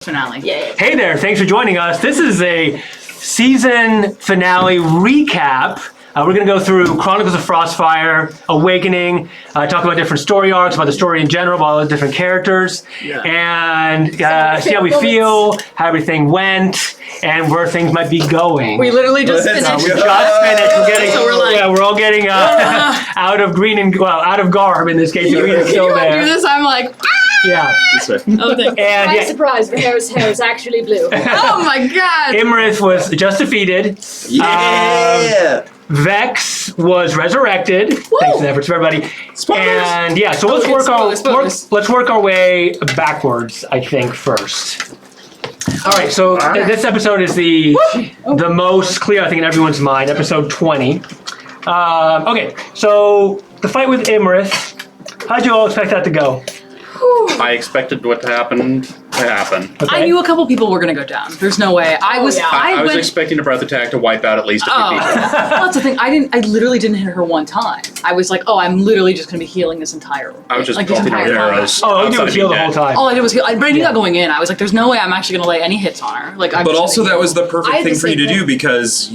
Finale. Yeah. Hey there, thanks for joining us. This is a season finale recap. We're going to go through Chronicles of Frostfire, Awakening, talk about different story arcs, about the story in general, about all the different characters, and see how we feel, how everything went, and where things might be going. We literally just finished. We just finished. We're getting, So we're like, we're all getting out of green and out of garb in this case. Green is still there. do this? I'm like, Yeah. oh, thank And Surprise, Vahera's hair is actually blue. Oh my god. Imris was just defeated. Yeah. Vex was resurrected. Thanks to the efforts of everybody. Spoilers. And yeah, so let's spoilers. let's work our way backwards, I think, first. All right, so this episode is the most clear, I think, in everyone's mind. Episode 20. Okay, so the fight with Imris. How'd you all expect that to go? I expected what happened to happen. Okay. I knew a couple people were gonna go down. There's no way. I was expecting a breath attack to wipe out at least a few people. Well, that's the thing. I literally didn't hit her one time. I was like, oh, I'm literally just gonna be healing this entire. I was just like, this bumping entire her time. arrows. Oh, you did was heal the whole time. All I did was heal. But I knew that going in. I was like, there's no way I'm actually gonna lay any hits on her. Like, But also that was the perfect thing for you to do because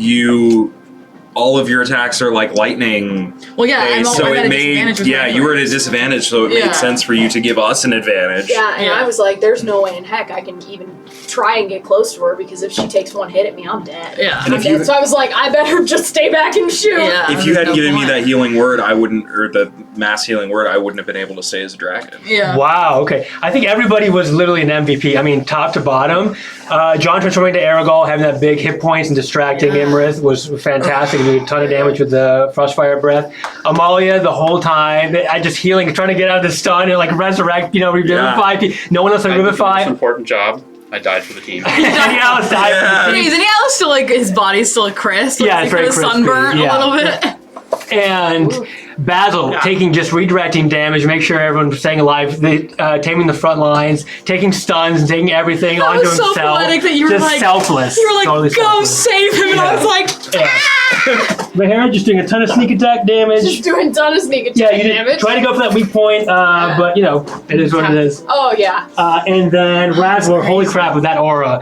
all of your attacks are like lightning. Well, yeah, based, so it made you were at a disadvantage, so it made sense for you to give us an advantage. Yeah, and I was like, there's no way in heck I can even try and get close to her because if she takes one hit at me, I'm dead. Yeah. I'm dead. So I was like, I better just stay back and shoot. Yeah, if you hadn't given me that healing word, I wouldn't, or the mass healing word, I wouldn't have been able to stay as a dragon. Yeah. Wow, okay. I think everybody was literally an MVP. I mean, top to bottom. John transforming to Aragorn, having that big hit points and distracting Imris was fantastic. He did a ton of damage with the Frostfire breath. Amalia, the whole time, I just healing, trying to get out of the stun and like resurrect, revivify. No one else like revivify. It's an important job. I died for the team. Any else died. Isn't he Alice still like his body's still crisp? Yeah, it's very crispy. crispy, Sunburnt yeah. a little bit. And Basil taking just redirecting damage, make sure everyone's staying alive, taming the front lines, taking stuns and taking everything That onto was so himself. poetic that you were just like selfless. You were like, totally go selfless. save him, and I was like, Bahera just doing a ton of sneak attack damage. Just doing a ton of sneak attack damage. Try to go for that weak point, but it is what it is. Oh, yeah. And then Razzler, holy crap, with that aura.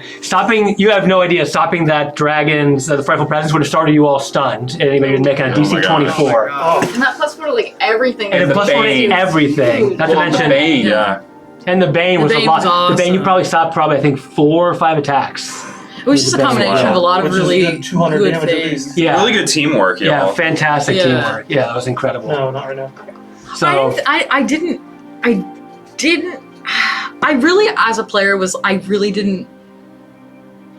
You have no idea, stopping that dragon's, the frightful presence would have started you all stunned. Anybody would make a DC 24. And that plus 4 to like everything. And plus 1 to everything. Not to mention. Bane. Yeah. And the Bane was a Bane lot. was awesome. The Bane, you probably stopped I think 4 or 5 attacks. it was just a combination of a lot of Which is really good 200 good damage at things. least. Yeah. Really good teamwork, y'all. Yeah, fantastic Yeah. teamwork. Yeah, that was incredible. No, not right now. So I really, as a player,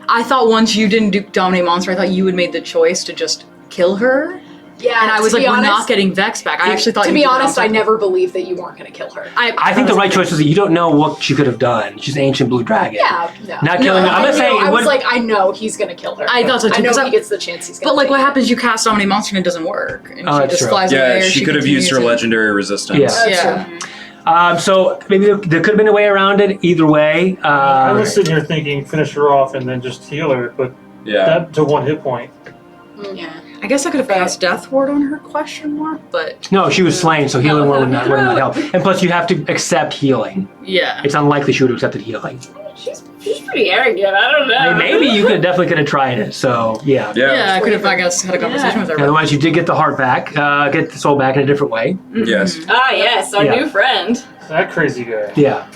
I thought once you didn't dominate monster, I thought you had made the choice to just kill her. Yeah, And I was to like, be we're honest, not getting Vex back. I actually thought to you be did honest, I something. never believed that you weren't going to kill her. I think the right choice was that you don't know what she could have done. She's an ancient blue dragon. Yeah, no. Not killing her. I'm not saying I it was would. like, I know he's going to kill her. I thought so too, I know 'cause he gets the chance he's going to But like, what happens? You cast Dominate Monster and it doesn't work, and Oh, she that's just true. flies away. Yeah, or she could have used her continues legendary resistance. Yeah. Yeah. So maybe there could have been a way around it. Either way. I was sitting here thinking, finish her off and then just heal her, but that to 1 hit point. Yeah. I guess I could have cast Death Ward on her ? But No, she was slain, so healing word would not help. And plus, you have to accept healing. yeah. It's unlikely she would have accepted healing. She's pretty arrogant. I don't know. Maybe you definitely could have tried it. So yeah. Yeah, I could have, I guess, had a conversation with her. Otherwise, you did get the heart back, get the soul back in a different way. Yes. Ah, yes, our Yeah. new friend. That crazy guy. Yeah.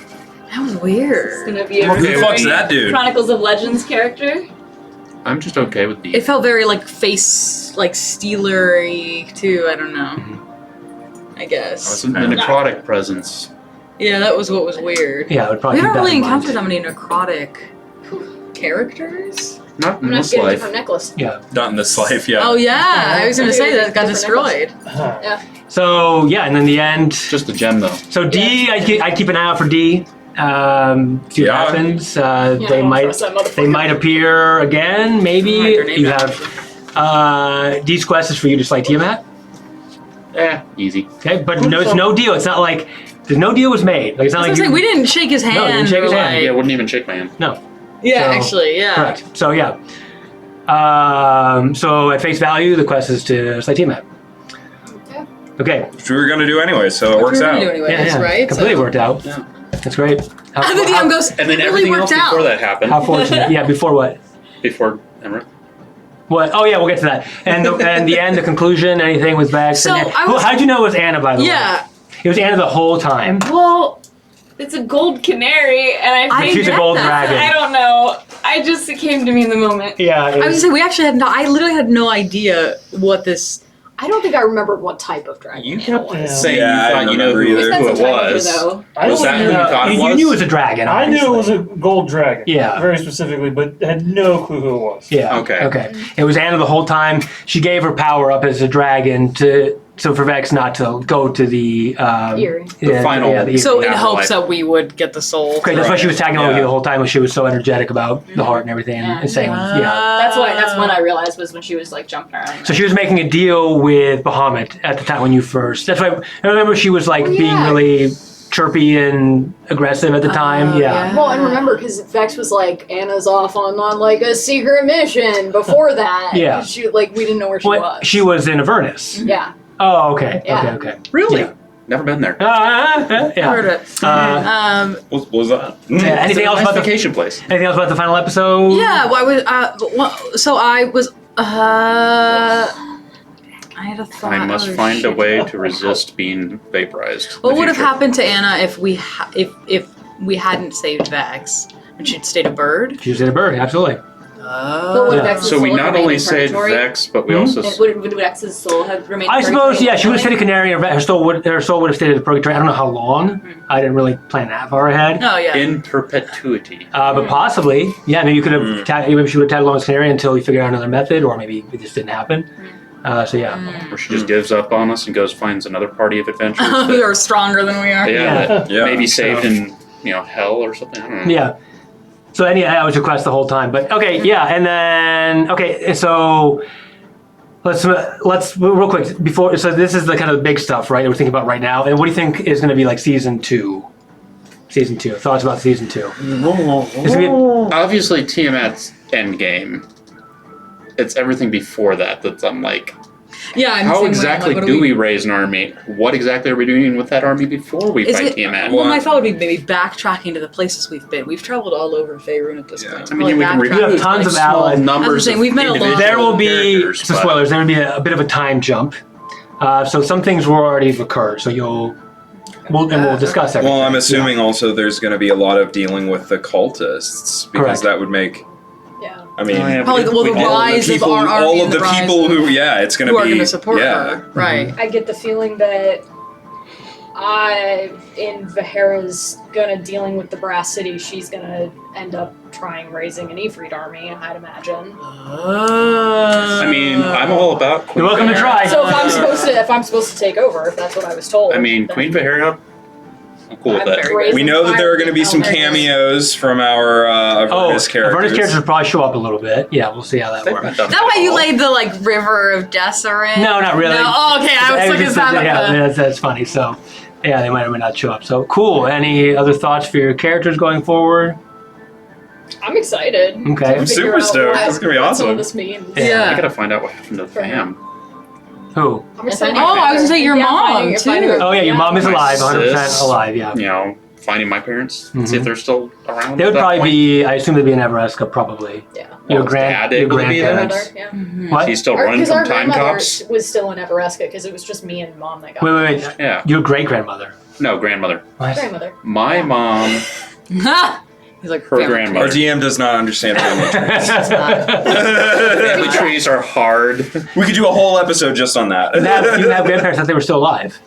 That was weird. It's gonna be a Who the very fuck's that dude? Chronicles of Legends character. I'm just okay with It these. felt very like face, like stealery too. I don't know. I guess. The necrotic presence. Yeah, that was what was weird. Yeah, I would We probably keep haven't that really in mind. encountered that many necrotic characters. Not in I'm going this to get a life. different necklace. Yeah. Not in this life, yeah. Oh yeah, I was gonna say that got destroyed. Huh. So yeah, and then the end. Just a gem, though. So D, I keep an ie out for D. See what Yeah. happens. I They don't might trust that motherfucker. appear again. Maybe Write their name you down. have D's quest is for you to slay Tiamat. Easy. Okay, but no, it's no deal. It's not like there's no deal was made. Like it's not I was like gonna say, we didn't shake his hand. No, you didn't shake his or, hand. like- Yeah, wouldn't even shake my hand. no. Yeah, So- actually, yeah. Correct. So yeah. So at face value, the quest is to slay Tiamat. Okay. Which we were going to do anyway, so it works We were out. gonna do anyways, Yeah, right? completely So- worked out. Yeah. That's great. And the DM goes, And then "It really everything else worked out." before that happened. How fortunate. Yeah, before what? Before Imris. What? Oh yeah, we'll get to that. And the end, the conclusion, anything with Vex. So, and I was- how'd you know it was Anna, by the way? Yeah. It was Anna the whole time. Well, it's a gold canary, and I She's a get gold that. dragon. I don't know. It came to me in the moment. Yeah. I was gonna say, we actually had no, I literally had no idea what this. I don't think I remembered what type of dragon. You it kept was. saying Yeah, I you thought don't you know remember either. who it That's was. though. I Was that knew- who you thought it you was? knew it was a dragon. I knew it was obviously. a gold dragon. Yeah. Very specifically, but had no clue who it was. Yeah. Okay. Okay. It was Anna the whole time. She gave her power up as a dragon so for Vex not to go to the Eerie. The final- Yeah, the Eerie. So in Afterlife. hopes that we would get the soul. Okay, that's why she was tagging along with you Yeah. the whole time. She was so energetic about the heart and everything, Yeah. and saying, Ah. yeah. That's when I realized was when she was like jumping around. So she was making a deal with Bahamut at the time when you first. That's why I remember she was like being yeah. really chirpy and aggressive at the time. Oh, yeah. yeah. Well, and remember, because Vex was like, Anna's off on like a secret mission before that. Yeah. She, like, we didn't know where she Well, was. she was in Avernus. Yeah. Oh, okay. Yeah. Okay. Really? Yeah. Never been there. Yeah. Heard it. What was that? Yeah, anything else Nice about the vacation place? anything else about the final episode? Yeah, well, I was. I had a thought. I must Oh, find a shit. way to resist being vaporized. in What the would have future. happened to Anna if if we hadn't saved Vex and she'd stayed a bird? She was in a bird. Absolutely. But would Yeah. Vex's So we soul not remain only in saved purgatory? Vex, but we Hmm? also. Would Vex's soul have remained? I suppose, purgatory yeah, she would have stayed a indefinitely? canary, and her soul would have stayed in purgatory. I don't know how long. I didn't really plan that far ahead. Oh yeah. In perpetuity. But possibly, yeah, maybe you could have maybe she would have tagged along as canary until you figure out another method, or maybe it just didn't happen. So yeah. Where she just gives up on us and goes finds another party of adventures. We are stronger than we are. That Yeah. maybe saved in hell or something. I don't know. Yeah. So I was request the whole time, but okay, yeah, and then so let's real quick before. So this is the kind of big stuff, right? That we're thinking about right now, and what do you think is going to be like season 2? Season 2. Thoughts about season 2? It's gonna be, Obviously, Tiamat's endgame. It's everything before that that's I'm like, Yeah. I'm the how same way. I'm exactly like, what do we raise an army? What exactly are we doing with that army before we Is fight it? Tiamat? Well, my thought would be maybe backtracking to the places we've been. We've traveled all over Faerun at this Yeah. point. I mean, we can Probably recruit You have tons of backtrack. allies. numbers saying, of we've met a lot. individual there will be characters, some but- spoilers. There will be a bit of a time jump. So some things will already have occurred. So we'll discuss everything. Well, I'm assuming also there's going to be a lot of dealing with the cultists because Correct. that would make. Yeah. I mean, Oh, yeah. Probably the all of the rise of people, our army all and of the rise people of who, yeah, it's going who to are be. going to support yeah. her, right? I get the feeling that in Vahera's gonna dealing with the Brass City, she's gonna end up trying raising an Ifrit army, I'd imagine. I mean, I'm all about Queen You're welcome to Vahera. try. So if I'm supposed to take over, if that's what I was told. I mean, then Queen Vahera, I'm cool with I'm that. very- We know that there are going to be some cameos from our Avernus characters. Avernus characters will probably show up a little bit. Yeah, we'll see how that works. Is that why you laid the like river of Deseret? No, not really. No? Oh, okay. I was like, is that like yeah, that's funny. So, yeah, they might or might not show up. So, cool. Any other thoughts for your characters going forward? I'm excited. Okay. to I'm figure super out stoked. what- This is gonna be what awesome. Some of this means. Yeah. I gotta find out what happened to the fam. Who? I'm excited. Oh, I was gonna say your mom, finding too. her- Oh, yeah, your mom is My alive, 100% sis. alive, yeah. You know, finding my parents, see if they're still around. They at would that probably point. be, I assume they'd be in Everesca, probably. Yeah. Your, Well, Dad your able to be there? grandparents. Yeah. What? He's still running Because from our time grandmother cops. was still in Everesca because it was just me and mom that got Wait. Yeah. Your great-grandmother. No, grandmother. What? grandmother. My mom, He's like her family. Our grandmother. DM does not understand family trees. Family trees are hard. We could do a whole episode just on that. You have grandparents that they were still alive.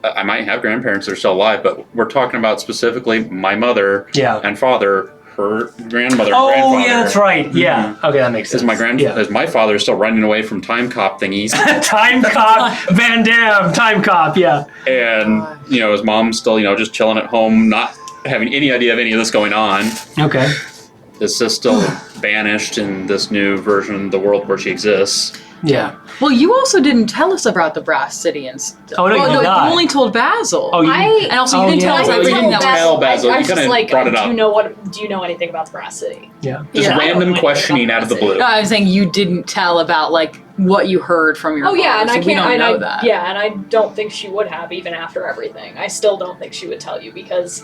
I might have grandparents that are still alive, but we're talking about specifically my mother Yeah. and father. Her grandmother, Oh, grandfather. yeah, that's right. Yeah. Okay, that makes sense. Is my father still running away from time cop thingies, Time Cop, Van Damme, Time Cop, yeah. and his mom's still just chilling at home, not having any idea of any of this going on. Okay. Is sis still banished in this new version of the world where she exists? Yeah. Well, you also didn't tell us about the Brass City and stuff. Oh, no, you did not. You only told Basil. Oh, you and also you oh, didn't yeah. tell us Oh, you everything didn't that tell was. Basil. I You was just kinda like, brought it up. do you know anything about the Brass City? Yeah. Just Yeah, I don't know random anything questioning about out of the the blue. No, I was saying you didn't tell about like what you heard from your Oh yeah, mom, and so I we can't. don't and know I, that. Yeah, and I don't think she would have even after everything. I still don't think she would tell you because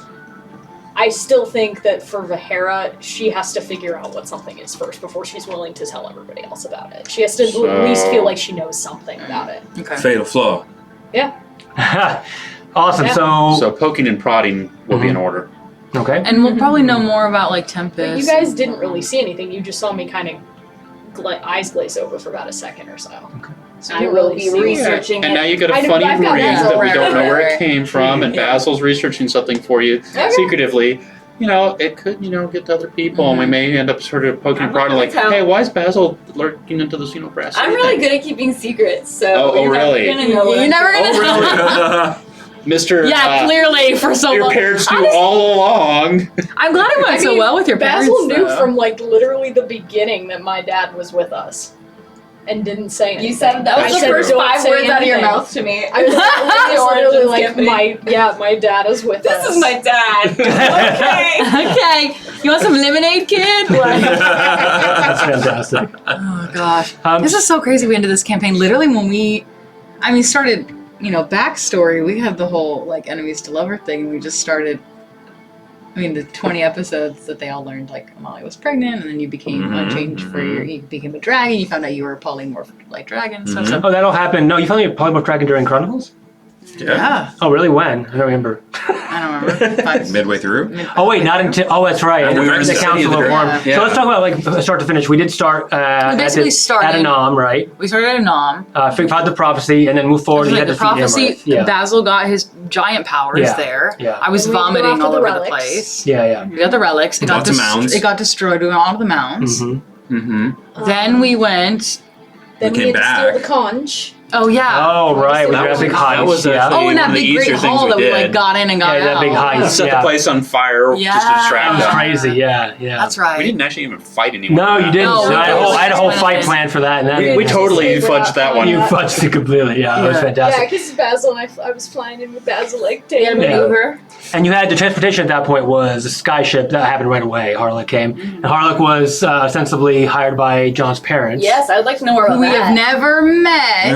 I still think that for Vahera, she has to figure out what something is first before she's willing to tell everybody else about it. She has to at least feel like she knows something about it. Okay. Fatal flaw. Yeah. Awesome. Yeah. So poking and prodding will be in order. Okay. And we'll probably know more about like Tempest. But you guys didn't really see anything. You just saw me kind of eyes glaze over for about a second or so. Okay. So you I didn't will really be see researching And it. now you get I a know, funny but I've got ring Basil that we don't know where it right. came from, and Basil's researching something for you secretively. You know, it could, get to other people, and we may end up sort of poking and prodding, like, tell. hey, why is Basil lurking into this, brass? I'm really good at keeping secrets, so Oh, you're really? never gonna know what You're I'm never doing. gonna Oh, really? Mr. Yeah, clearly for so Your long. parents knew all along. I'm glad it went so well with your parents. Basil knew though. from like literally the beginning that my dad was with us, and didn't say anything. You said that was I the said, first "Don't 5 say words out of your anything." mouth to me. I was literally like, Campaign. my dad is with us. This is my dad. Okay. Okay, you want some lemonade, kid? Like- That's fantastic. oh gosh, this is so crazy. We ended this campaign literally when we, started. Backstory. We had the whole like enemies to lover thing. And we just started. The 20 episodes that they all learned like Molly was pregnant, and then you became changed for you became a dragon. You found out you were a polymorph like dragon. So Oh, that'll happen. No, you found me a polymorph dragon during Chronicles? yeah, Oh, really? When? I don't remember. I don't remember. Midway through? Oh, wait, not until. Oh, that's right. And we were in the the city Council of of the Worm. Dragon. So let's talk about like start to finish. We did start basically at started- Anam, right? We started at Nam. Found the prophecy, and then moved forward. So, And you like, had the to defeat prophecy, Imris. Yeah. Basil got his giant powers Yeah, there. yeah. I was And we go vomiting after all the over relics. the place. Yeah. We got the relics. It got, Lots of mounds. it got destroyed. We went onto the mounds. Mm-hmm. Mm-hmm. Then we went. Then We we came had to steal back. the conch. Oh yeah. Oh, right. We That got was a big a- that heist. was a Yeah. thing. Oh, and that one of the big great easier things hall we that we did. like got in and got Yeah, that out. big heist. Set Yeah. the place on fire just to Yeah. distract That was them. crazy. Yeah. That's right. We didn't actually even fight anyone. No, with you that. didn't. No, I had a whole fight we- plan for that, and We then totally Just fudged that one. you fudged it completely. Yeah, it was Yeah, fantastic. because Basil and I was flying in with Basil like You had a tail. maneuver. And you had the transportation at that point was a sky ship that happened right away. Harlock came, and Harlock was ostensibly hired by John's parents. Yes, I'd like to know more about We that. have never met,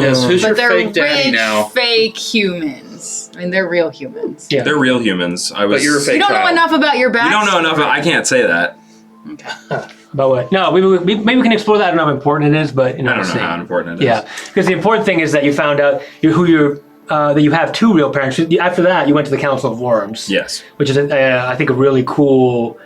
Yes, who's but your they're fake daddy rich, now? fake humans. They're real humans. Yeah. They're real humans. But you're a fake You don't know child. enough about your backstory. You don't know enough. I can't say that. But what? No, maybe we can explore that. I don't know how important it is, but I don't know see. how important it is. Yeah, because the important thing is that you found out that you have two real parents. After that, you went to the Council of Worms. Yes. Which is, I think, a really cool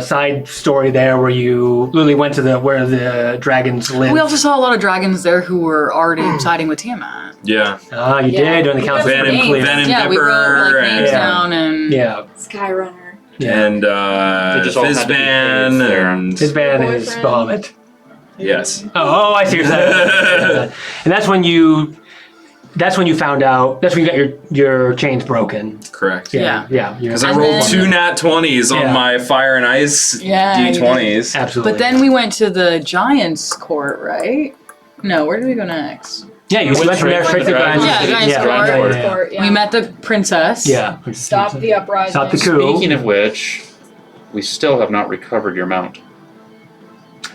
side story there, where you literally went to where the dragons live. We also saw a lot of dragons there who were already siding with Tiamat. Yeah. Ah, you Yeah. did during the Council of Van and Worms. Van and Yeah, we wrote Pepper like names and down and Yeah, Skyrunner. and They just all had to be Fizzban placed there. and his band is Boyfriend. Bahamut. yes. Oh, I see what you're saying. And that's when you found out. That's when you got your chains broken. Correct. Yeah. Because I And rolled then- 2 nat 20s on Yeah. my fire and ice Yeah, you d20s. Absolutely. But then we went to the Giants Court, right? No, where did we go next? Yeah, you went from there straight to Dragons. Giants. Yeah, Giants Court. Court. Yeah. Yeah. We met the princess. Yeah. Stop the uprising. Stop the coup. Speaking of which, we still have not recovered your mount.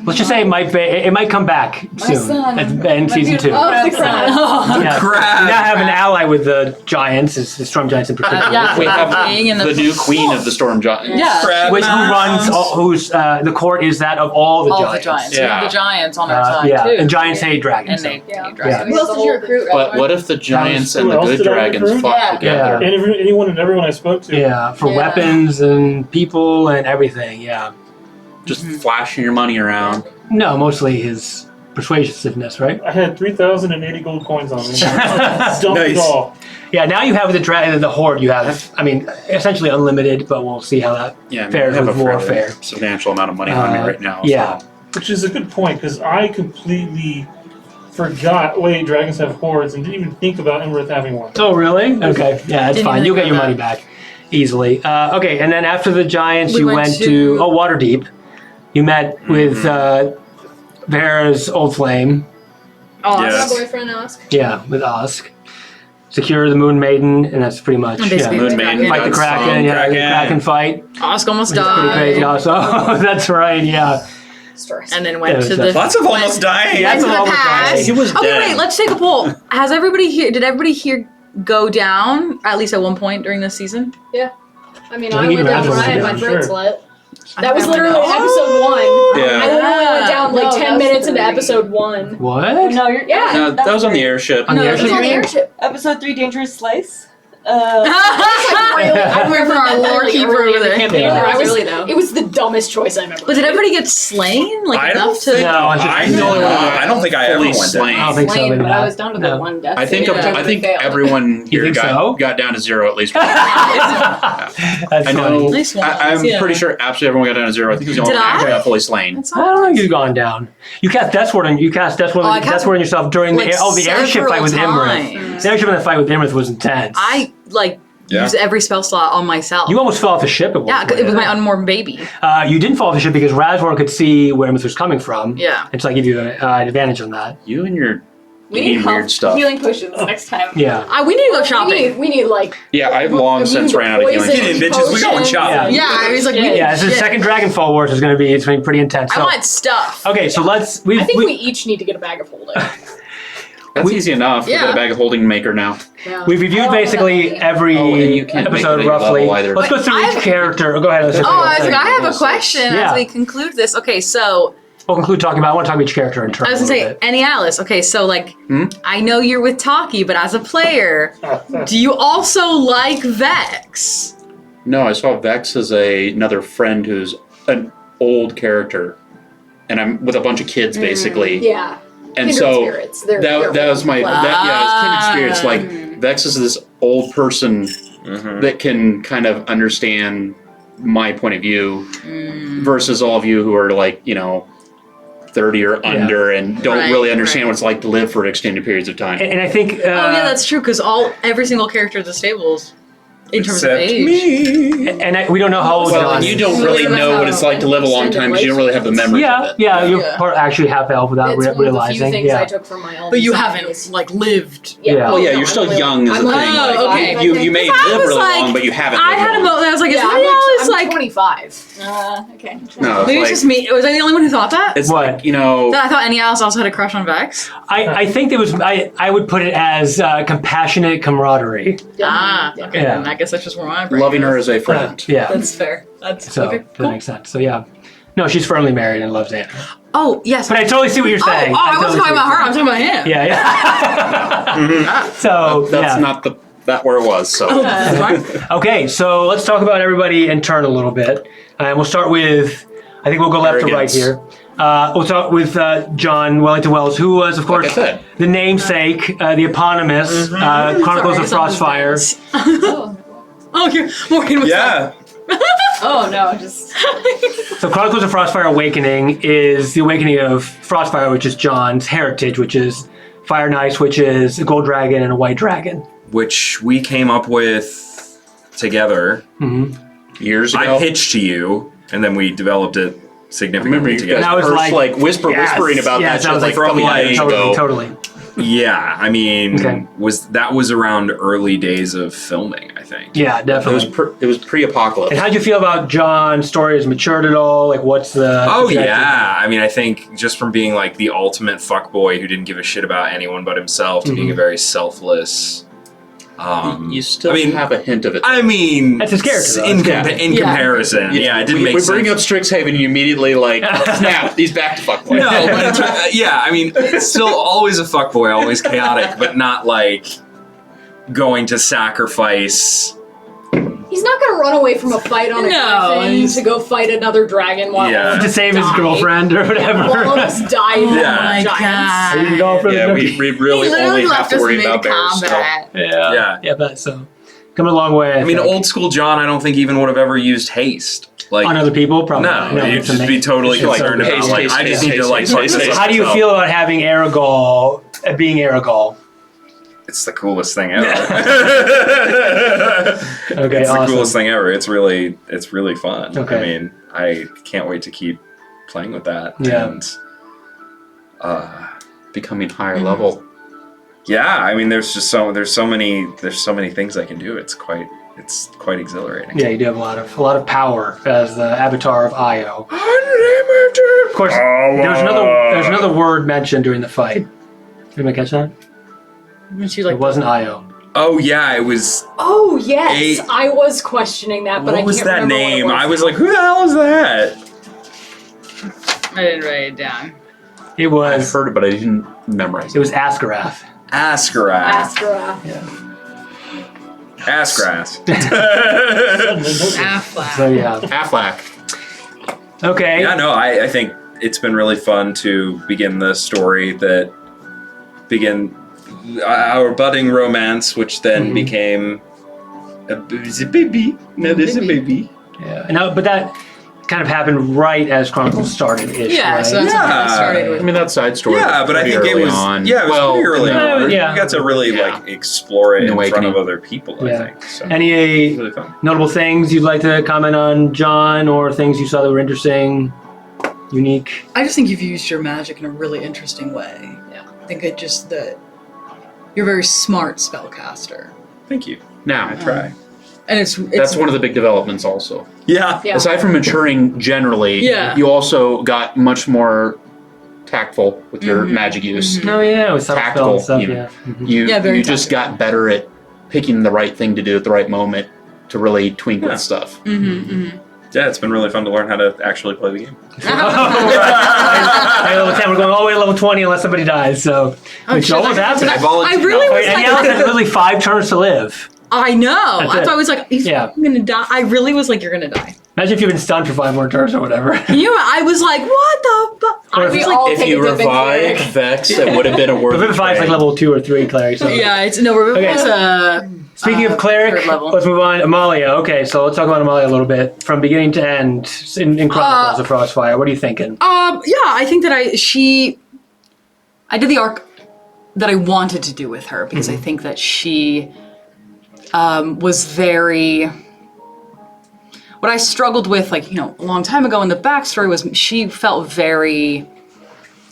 Let's just say it might come back soon. son. In season 2. Oh, the crab. Oh, Yeah. Crab. You now have an ally with the giants, the storm giants in particular. yeah. We have King and the new queen of the Storm Giants. Yeah. Crab Which who runs? mounds. The court is that of all the All giants. the giants. Yeah. We have the giants on our side yeah, too. and giants hate dragons. And so. they Yeah. hate dragons. Who else did you recruit? But what if the giants and Who the else good did I dragons recruit? fought Yeah. together? Yeah. Anyone and everyone I spoke to. Yeah, for Yeah. weapons and people and everything. Yeah. Just flashing your money around. No, mostly his persuasiveness, right? I had 3,080 gold coins on me. Dumped Nice. it all. Yeah, now you have the horde. You have, essentially unlimited, but we'll see how that Yeah, fares I have with a fairly warfare. substantial amount of money on me right now. yeah. So. Which is a good point, because I completely forgot, wait, dragons have hordes, and didn't even think about Imris having one. Oh, really? Okay. Yeah, that's Didn't fine. even You'll get think your about money back easily. Okay, and then after the giants, We you went went to- to Waterdeep. You met with Vera's old flame. Oh, Yes. that's my boyfriend asked. Yeah, with Osk. Secure the Moon Maiden, and that's pretty much Basically, yeah. Moon Maiden Fight the got Kraken, some yeah, the Kraken. Kraken fight. Oscar almost Which is pretty crazy died. also. That's right, yeah. Stress. And then went Yeah, to that's- the Lots of almost dying. went to the almost past. dying. He was Okay, dead. wait, let's take a poll. Has everybody here did everybody here go down at least at one point during this season? Yeah. I mean, I I think went even down Raz where I had was my in. throat Sure. slit. That was literally episode 1. Yeah. I literally went down like No, 10 that's minutes into 3. episode 1. What? No, you're Yeah. No, that was on the airship. On the No, airship? It was on the airship. Episode 3, Dangerous Slice. I remember our lore keeper over there. Yeah. I was, Really, though. it was the dumbest choice I've ever But did made. everybody get slain? Like I enough don't to? think- No, I don't think I ever fully went slain. I don't think so. Slain, maybe but not. I was down to the No. one death. I think save, which I think failed. everyone You here think so? got down to 0 at least. once. That's I know. funny. Nice ones, I'm yeah. pretty sure absolutely everyone got down to 0. I think it was the only Did one I? that got fully slain. That's I don't think you've gone down. You cast Death Ward and you cast Death Ward, Oh, I cast Death Ward on yourself during like the airship fight with several Imris. times. The airship in the fight with Imris was intense. I use every spell slot on myself. You almost fell off the ship at one yeah, point. it was my unborn baby. You didn't fall off the ship because Razwar could see where Imris was coming from. Yeah. And so I give you an advantage on that. You and your We eating need weird health stuff. healing potions next time. Yeah. We need to go shopping. We need like Yeah, I've long since ran out of healing. Get in, bitches. We going shopping. Yeah, I was like, Shit. Yeah, this is second Dragonfall Wars is going to be pretty intense. I So, want stuff. okay, so let's. I think we each need to get a bag of holding. That's easy enough. We got Yeah. a bag of holding maker now. Yeah. We've reviewed basically every Oh, and you can't make episode it any roughly. level either. Let's go through each I've- character. Go ahead. Let's just Oh, I was like, I have a Yes. question Yeah. as we conclude this. Okay, so We'll conclude talking about. I want to talk about each character in turn. I was a gonna little say, bit. Annie Alice. Okay, so like, I know you're with Taki, but as a player, Oh, do you also like Vex? No, I saw Vex as another friend who's an old character, and I'm with a bunch of kids basically. Yeah. And Kindred so spirits. They're that was my it's kindred spirits. Wow. Like Vex is this old person that can kind of understand my point of view versus all of you who are like 30 or under and don't Right, really understand right. what it's like to live for extended periods of time. And I think. Oh yeah, that's true. Because every single character at the stables, in terms of Except age, me. And we don't know how old Well, John and you is. don't really know what it's like to live a long time because you don't really have the memory of it. Yeah, you're Yeah. part actually half elf without It's one of the realizing. few things Yeah. I took from my elf. but you haven't like lived. Yeah. Well, yeah, you're still young is the thing. Oh, Like, okay. you may I live was really like- long, but you haven't I lived had a long. moment. I was like, is Yeah, Annie Alice I'm like? 25. Okay. No, Maybe it's it's just like, me. Was I the only one who thought that? it's What? like, you know, That I thought Annie Alice also had a crush on Vex. I think there was. I would put it as compassionate camaraderie. Okay. Yeah. Then I guess that's just where my brain loving her goes. as a friend. Yeah. That's fair. That's So okay. that Cool. makes sense. So yeah. No, she's firmly married and loves Anna. Oh yes. But I totally see what you're saying. I wasn't totally talking see about what her. I'm you're talking about him. saying. Yeah. So That's yeah. not that where it was. So That's fine. Okay, so let's talk about everybody in turn a little bit. And we'll start with, I think we'll go left to right Arrogance. here. We'll start with John Wellington Wells, who was, of course, I said. the namesake, the eponymous, Chronicles of Frostfire. Oh, you're Morgan was Yeah. Oh no, just So Chronicles of Frostfire Awakening is the awakening of Frostfire, which is John's heritage, which is Fire Knights, which is a gold dragon and a white dragon. Which we came up with together. years ago, I pitched to you, and then we developed it I remember significantly you together. guys That was first like- whispering about yes, that shit was like a couple like- years totally, ago. totally. Yeah, I mean, Okay. that was around early days of filming, I think. Yeah, It was definitely. it was pre-apocalypse. And how'd you feel about John's story? Has matured at all? Like, what's the? Oh trajectory? yeah, I mean, I think just from being like the ultimate fuckboy who didn't give a shit about anyone but himself to being a very selfless. You still I mean, have a hint of it. I mean, That's his character, though. In, Yeah. in comparison, yeah, it didn't we make bring sense. up Strixhaven and you immediately like snap. He's back to fuckboy. No, but yeah, I mean, it's still always a fuckboy, always chaotic, but not like going to sacrifice. He's not going to run away from a fight on a No, griffin he's- to go fight another dragon while Yeah. all of To us save his die. girlfriend or whatever. While all of us die in Yeah. my giants. You can go for the- Yeah, we really He literally only have left to us worry about bears. mid-combat. Yeah. Yeah, but so coming a long way. I mean, think. old school John, I don't think even would have ever used haste. Like, on other people, probably. no, you'd to just make- be totally it's just concerned so- about Haste, like, haste, I just haste, need to like haste, fuck haste, this haste. up How do you myself. feel about having Aragorn, being Aragorn? It's the coolest thing ever. Okay, It's awesome. the coolest thing ever. It's really fun. Okay. I mean, I can't wait to keep playing with that. Yeah. And Becoming higher level. yeah, I mean, there's so many things I can do. It's quite exhilarating. Yeah, you do have a lot of power as the avatar of Io. Of course, there's another word mentioned during the fight. Did anybody catch that? When she It like wasn't Io. Oh yeah, it was. Oh yes, I was questioning that, but I What was can't that remember name? What it I was like, who the hell is that? I didn't write it down. It I've was. heard it, but I didn't memorize It was Askarath. Askarath. Astra. Assgrass. Affleck. So yeah. Affleck. Okay. Yeah, no, I think it's been really fun to begin the story that begin our budding romance, which then became a baby. No, there's a baby. Yeah. No, but that kind of happened right as Chronicles started. Yeah, right? so that's what I started I with. mean, that side story. Yeah, but I pretty think it early was on. yeah, it was pretty early on. yeah. You got to really Yeah. like explore it in front Awakening. of other people. I Yeah. think. So. Any It's really fun. notable things you'd like to comment on, John, or things you saw that were interesting, unique? I just think you've used your magic in a really interesting way. Yeah. I think it just that you're a very smart spellcaster. Thank you. Now, I try. And it's that's one of the big developments also. Yeah. Yeah. Aside from maturing generally, Yeah. you also got much more tactful with your magic use. Oh yeah, with subtle Tactical, spells and stuff. even. Yeah. Mhm. You Yeah, very you just got better at picking the right thing to do at the right moment to really tweak Yeah. with stuff. Yeah, it's been really fun to learn how to actually play the game. Hey, level 10, we're going all the way to level 20 unless somebody dies, so which shit, almost that- happened. I volunteer. I really No. was And like, Alex has literally 5 turns to live. I know. That's That's it. why I was like, he's Yeah. fucking gonna die. I really was like, you're gonna die. Imagine if you've been stunned for 5 more turns or whatever. I was like, what the fuck? I was We like, all If take you a dip in revive cleric. Vex, it would have been a worth Revive 5 is like level 2 or 3 cleric. So. yeah, it's no, we're Okay. Speaking of cleric, third level. let's move on. Amalia. Okay, so let's talk about Amalia a little bit from beginning to end in Chronicles of Frostfire. What are you thinking? Yeah, I think that I did the arc that I wanted to do with her because I think that she was very. What I struggled with, like, a long time ago in the backstory was she felt very.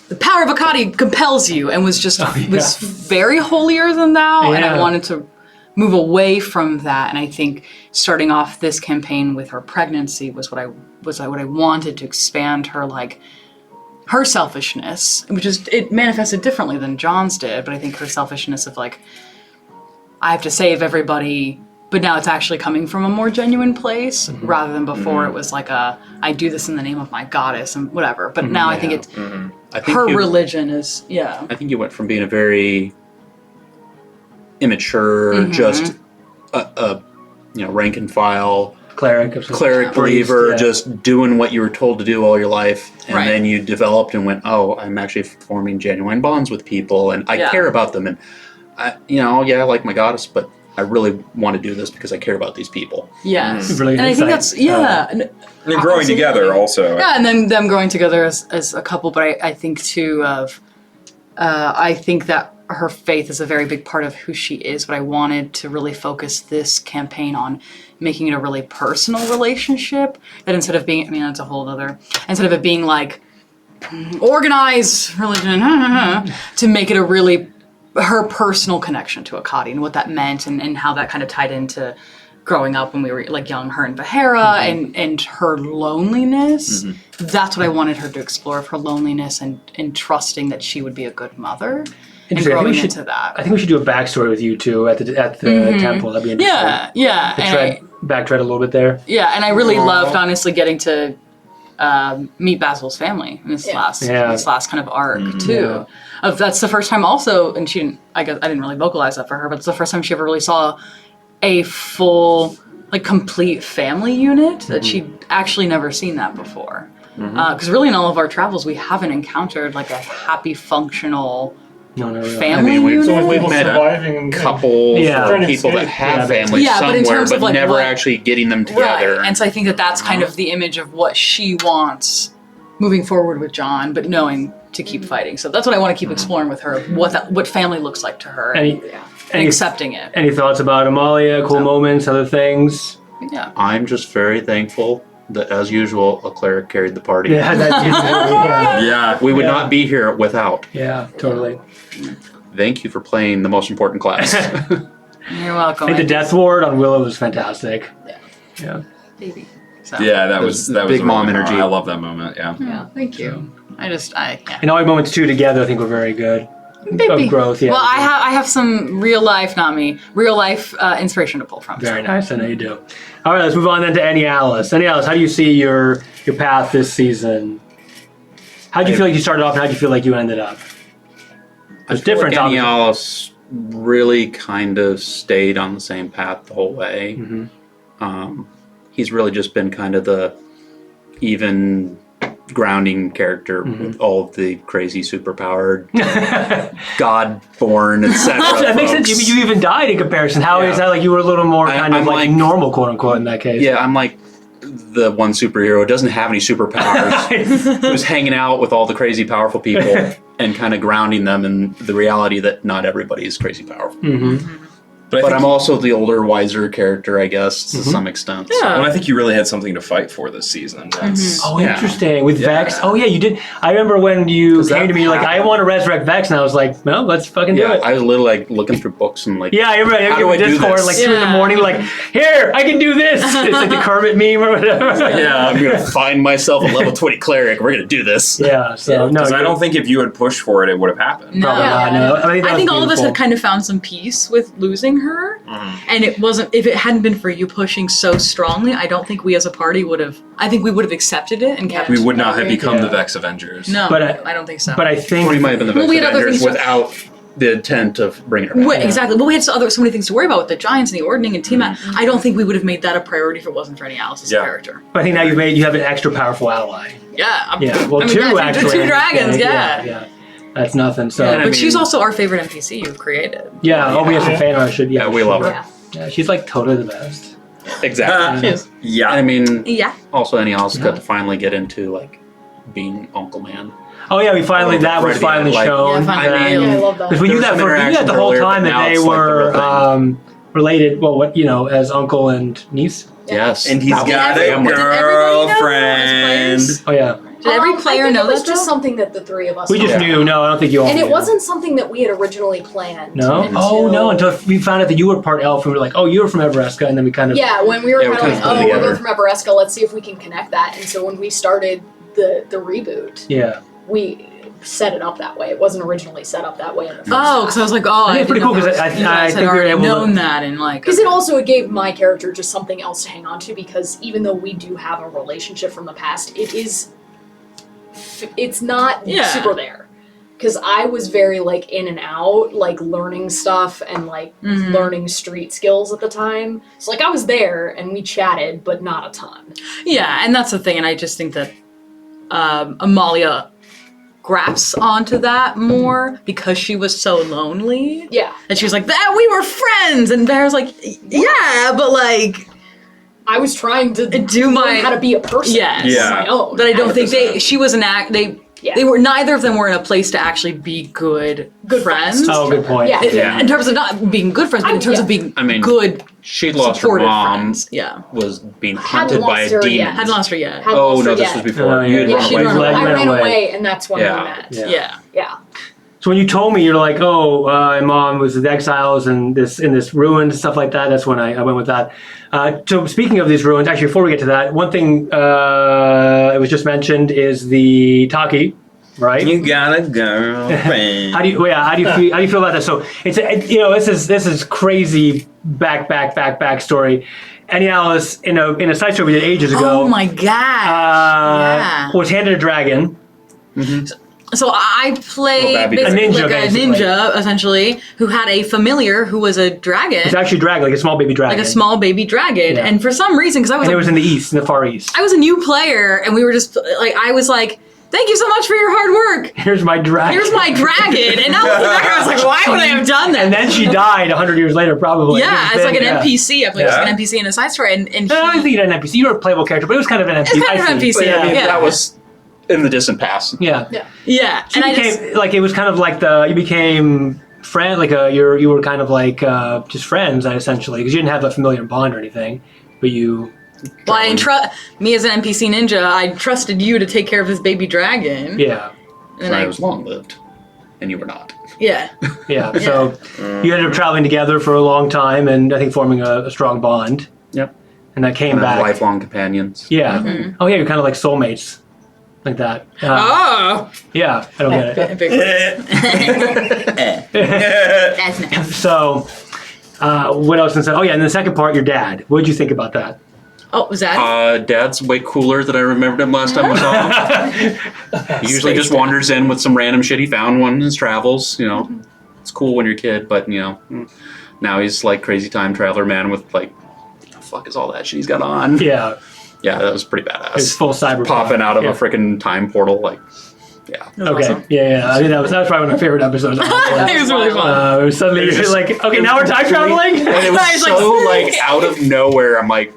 The power of Akkadi compels you, and was very holier than thou, and I Yeah. wanted to move away from that. And I think starting off this campaign with her pregnancy was what I wanted to expand her, like, her selfishness, which is, it manifested differently than John's did, but I think her selfishness of like, I have to save everybody, but now it's actually coming from a more genuine place rather than before it was like I do this in the name of my goddess and whatever. But now I think it's I think her you- religion is, yeah. I think you went from being a very immature, just a rank and file Cleric. cleric Priest, believer, yeah. just doing what you were told to do all your life, and Right. then you developed and went, oh, I'm actually forming genuine bonds with people, and I Yeah. care about them, and I like my goddess, but I really want to do this because I care about these people. Yes. Brilliant And I think insight. that's, yeah. And growing Absolutely. together also. Yeah, and then them growing together as a couple. But I think too of, I think that her faith is a very big part of who she is. But I wanted to really focus this campaign on making it a really personal relationship. That instead of being, that's a whole other. Instead of it being like organized religion, to make it a really her personal connection to Akkadi and what that meant and how that kind of tied into growing up when we were like young, her and Vahera and her loneliness. That's what I wanted her to explore, of her loneliness and trusting that she would be a good mother and Interesting. I think growing we should- into that. I think we should do a backstory with you two at the temple. That'd be interesting. Yeah. Backtrack a little bit there. Yeah, and I really loved honestly getting to meet Bazwell'S family in this last kind of arc too. That's the first time also, and she didn't. I guess I didn't really vocalize that for her, but it's the first time she ever really saw a full, like, complete family unit that she'd actually never seen that before. Because really, in all of our travels, we haven't encountered like a happy, functional No, no, no. family we've- unit. So we've met a surviving and Couple Yeah. or people that have families Yeah, but in somewhere, terms but of, like, never what- actually getting them together. Right. And so I think that that's kind of the image of what she wants moving forward with John, but knowing to keep fighting. So that's what I want to keep exploring with her, what family looks like to her, and Any accepting it. any thoughts about Amalia? Cool moments, other things? Yeah. I'm just very thankful that, as usual, a cleric carried the party. Yeah, yeah, Yeah. We would not be here without. yeah, totally. Thank you for playing the most important class. You're welcome. I think the Death Ward on Willow was fantastic. Yeah. Baby. So, Yeah, that was big a mom really- energy. I love that moment. Yeah. yeah, thank you. Yeah. And all your moments too together, I think, were very good. of growth. Yeah. Well, I have some real life inspiration to pull from. Very nice. I know you do. All right, let's move on then to Annie Alice. Annie Alice, how do you see your path this season? How do you feel like you started off, and how do you feel like you ended up? There's different. Annie Alice really kind of stayed on the same path the whole way. Mm-hmm. He's really just been kind of the even grounding character with all of the crazy superpowered God-born, etc. That makes sense. You even died in comparison. How is that like you were a little more kind of like normal, quote unquote, in that case? Yeah, I'm like the one superhero who doesn't have any superpowers, who's hanging out with all the crazy powerful people and kind of grounding them in the reality that not everybody is crazy powerful. Mm-hmm. But I'm also the older, wiser character, I guess, to some extent. Yeah. Well, I think you really had something to fight for this season. That's, Oh, interesting. With Vex? Oh, yeah, you did. I remember when you came to me, you're like, I want to resurrect Vex, and I was like, well, let's fucking do it. I was literally like looking through books and like, Yeah, I remember. How do I do Discord, this? like 2 in the morning, like, here, I can do this. It's like the Kermit meme or whatever. yeah, I'm going to find myself a level 20 cleric. We're going to do this. Yeah, so, no. because I don't think if you had pushed for it, it would have happened. No. Probably not, no. I think all of us beautiful. had kind of found some peace with losing her. And it wasn't, if it hadn't been for you pushing so strongly, I don't think we as a party would have, I think we would have accepted it and kept We would not have become Yeah. the Vex Avengers. No, But I don't think so. But I think. Or you might have been the Well, best we had other Avengers things to- without the intent of bringing her back. Wait, exactly. But we had so many things to worry about with the Giants and the Ordning and Tiamat. I don't think we would have made that a priority if it wasn't for any Alice's character. But I think now you have an extra powerful ally. Yeah. Yeah, well, I mean, two yeah, actually. two dragons, yeah. Yeah. That's nothing. So. Yeah, I but she's mean- also our favorite NPC you've created. Yeah, we have some fan art. Yeah, we love her. Yeah. Yeah, she's like totally the best. Exactly. Yeah. I mean, Yeah. also Annie Alice got to finally get into like being Uncle Man. Oh yeah, that was Right, finally like- shown. Yeah, finally. I Yeah, I mean, love that. Because we knew that the whole time that they were related. Well, as uncle and niece. yes. And he's That got was a family. Did everybody know as girlfriend. players? Oh yeah, Did every player I think know it was that just though? something that the three of us we just knew. knew. No, I don't think you all. And it knew. wasn't something that we had originally planned. No. No, until we found out that you were part elf, and we were like, oh, you were from Everesca, and then we kind of. Yeah, when we were Yeah, we kind kind of like, of put it oh, we're together. both from Nebraska, let's see if we can connect that. And so when we started the reboot, Yeah. we set it up that way. It wasn't originally set up that way in the first Oh, because I was like, oh, I think it's pretty cool, 'cause I you guys think had we were already able to- known that and like. Because it also gave my character just something else to hang on to, because even though we do have a relationship from the past, it's not super there. Because I was very like in and out, like learning stuff and like learning street skills at the time. So like I was there and we chatted, but not a ton. Yeah, and that's the thing, and I just think that Amalia grasps onto that more because she was so lonely. Yeah. And she was like, that we were friends, and Bear's like, yeah, but like I was trying to do my learn how to be a person. Yes. Yeah. On my own. But I don't think 100%. she was an act. They were, neither of them were in a place to actually be good friends. Oh, good point. Yeah. Yeah. In terms of not being good friends, but in terms of being good, She lost her supportive mom. friends. Yeah. Was being Hadn't hunted by lost a her demon. yet. Hadn't lost her yet. Hadn't Oh lost no, her this yet. was before. Oh, You had yeah. run She'd away run from away. it. I Went ran away. away, and that's when Yeah. we met. Yeah. Yeah. So when you told me, you're like, oh, my mom was in the exiles and in this ruins and stuff like that. That's when I went with that. So speaking of these ruins, actually, before we get to that, one thing it was just mentioned is the Taki, right? You got a girlfriend. How do you feel about that? So this is crazy back story. Annie Alice in a side story we did ages ago. Oh my god. Was handed a dragon. So I played Babby basically dragon. A ninja, like basically. a ninja, essentially, who had a familiar who was a dragon. It's actually a dragon, like a small baby dragon. Like a small baby dragon. Yeah. And for some reason, because And it was in the east, in the far east. I was a new player, and we were just like, I was like, thank you so much for your hard work. Here's my dragon. Here's my dragon. And now looking back, I was like, why would I have done that? And then she died 100 years later, probably. Yeah, it's like an Yeah. NPC. I played Yeah. an NPC in a side story, and No, I don't think you had an NPC. You were a playable character, but it was kind of an NPC. It's kind of I an see. NPC, But I mean, yeah. that was in the distant past. Yeah. yeah, She and I became just like it was kind of like you became friend, like you were kind of like just friends essentially because you didn't have a familiar bond or anything, but you. well, I didn't trust me as an NPC ninja. I trusted you to take care of this baby dragon. Yeah. and I was long lived, and you were not. yeah. Yeah. So you ended up traveling together for a long time, and I think forming a strong bond. Yep. And that came And back. lifelong companions. Yeah. Mm-hmm. Oh yeah, you're kind of like soulmates. like that. Oh! Yeah, I don't get it. That's nice. So, what else? Oh yeah, and the second part, your dad. What did you think about that? Oh, was that? Dad's way cooler than I remembered him last time we saw him. He usually just wanders in with some random shit he found one in his travels. You know, it's cool when you're a kid, but you know, now he's like crazy time traveler man with like, what the fuck is all that shit he's got on? Yeah, that was pretty badass. it's full cyber Popping out of a freaking time portal, like, yeah. Okay, awesome. yeah. I think that was probably one of my favorite episodes. It was really fun. It was suddenly you're like, okay, now we're time traveling. And it was It's so like out of nowhere. I'm like,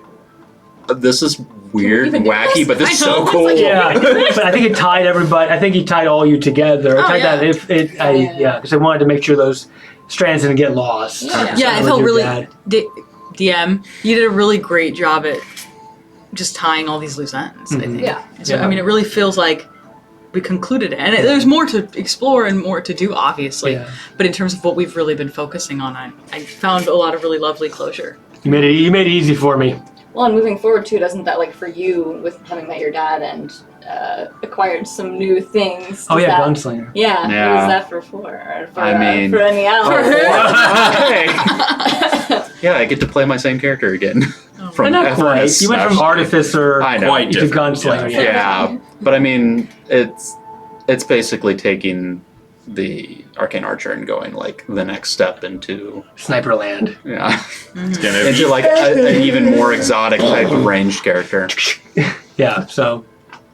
this is weird and wacky, but this is so cool. Yeah, but I think it tied everybody. I think he tied all you together. Oh, Tied yeah. that because I wanted to make sure those strands didn't get lost. Yeah, I felt really. DM, you did a really great job at just tying all these loose ends. I think. Yeah. So, I mean, it really feels like we concluded it, and there's more to explore and more to do, obviously. Yeah. But in terms of what we've really been focusing on, I found a lot of really lovely closure. You made it easy for me. Well, and moving forward too, doesn't that, like, for you with having met your dad and acquired some new things? Oh does yeah, that, gunslinger. Yeah. Yeah. What is that for? For I mean- for any else? Yeah, I get to play my same character again. But not quite. You went from artificer I know. Quite to different. gunslinger. Yeah, but I mean, it's basically taking the arcane archer and going like the next step into Sniper land. into like an even more exotic type of ranged character. Yeah. So.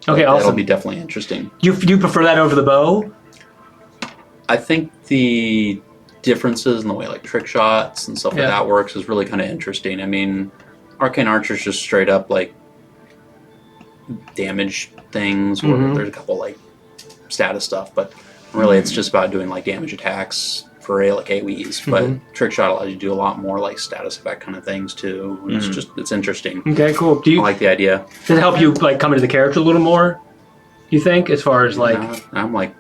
Okay. That'll Awesome. be definitely interesting. You prefer that over the bow? I think the differences in the way like trick shots and stuff like that works is really kind of interesting. I mean, arcane archer's just straight up like damage things, or there's a couple like status stuff, but really it's just about doing like damage attacks for like AoEs. But trick shot allows you to do a lot more like status effect kind of things too. It's interesting. Okay. Cool. I like the idea. Does it help you like come into the character a little more? You think, as far as like, I'm like,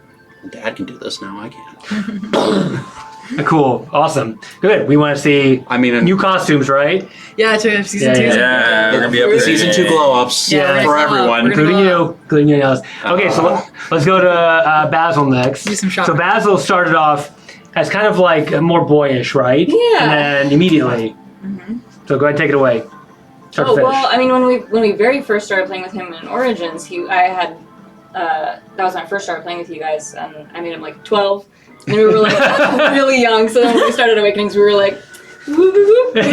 Dad can do this now. I can't. cool, awesome, good. We want to see. I mean, New costumes, right? Yeah, to season 2. Yeah, we're gonna be up there. season 2 glow ups Yeah, for we're gonna everyone. glow up. Including you, Alice. Okay, so let's go to Basil next. Do some shopping. So Basil started off as kind of like more boyish, right? Yeah. And then immediately. So go ahead and take it away. Start to finish. Well, I mean, when we very first started playing with him in Origins, that was when I first started playing with you guys, and I made him like 12, and we were like really young. So then when we started Awakenings, we were like, whoop, whoop, whoop.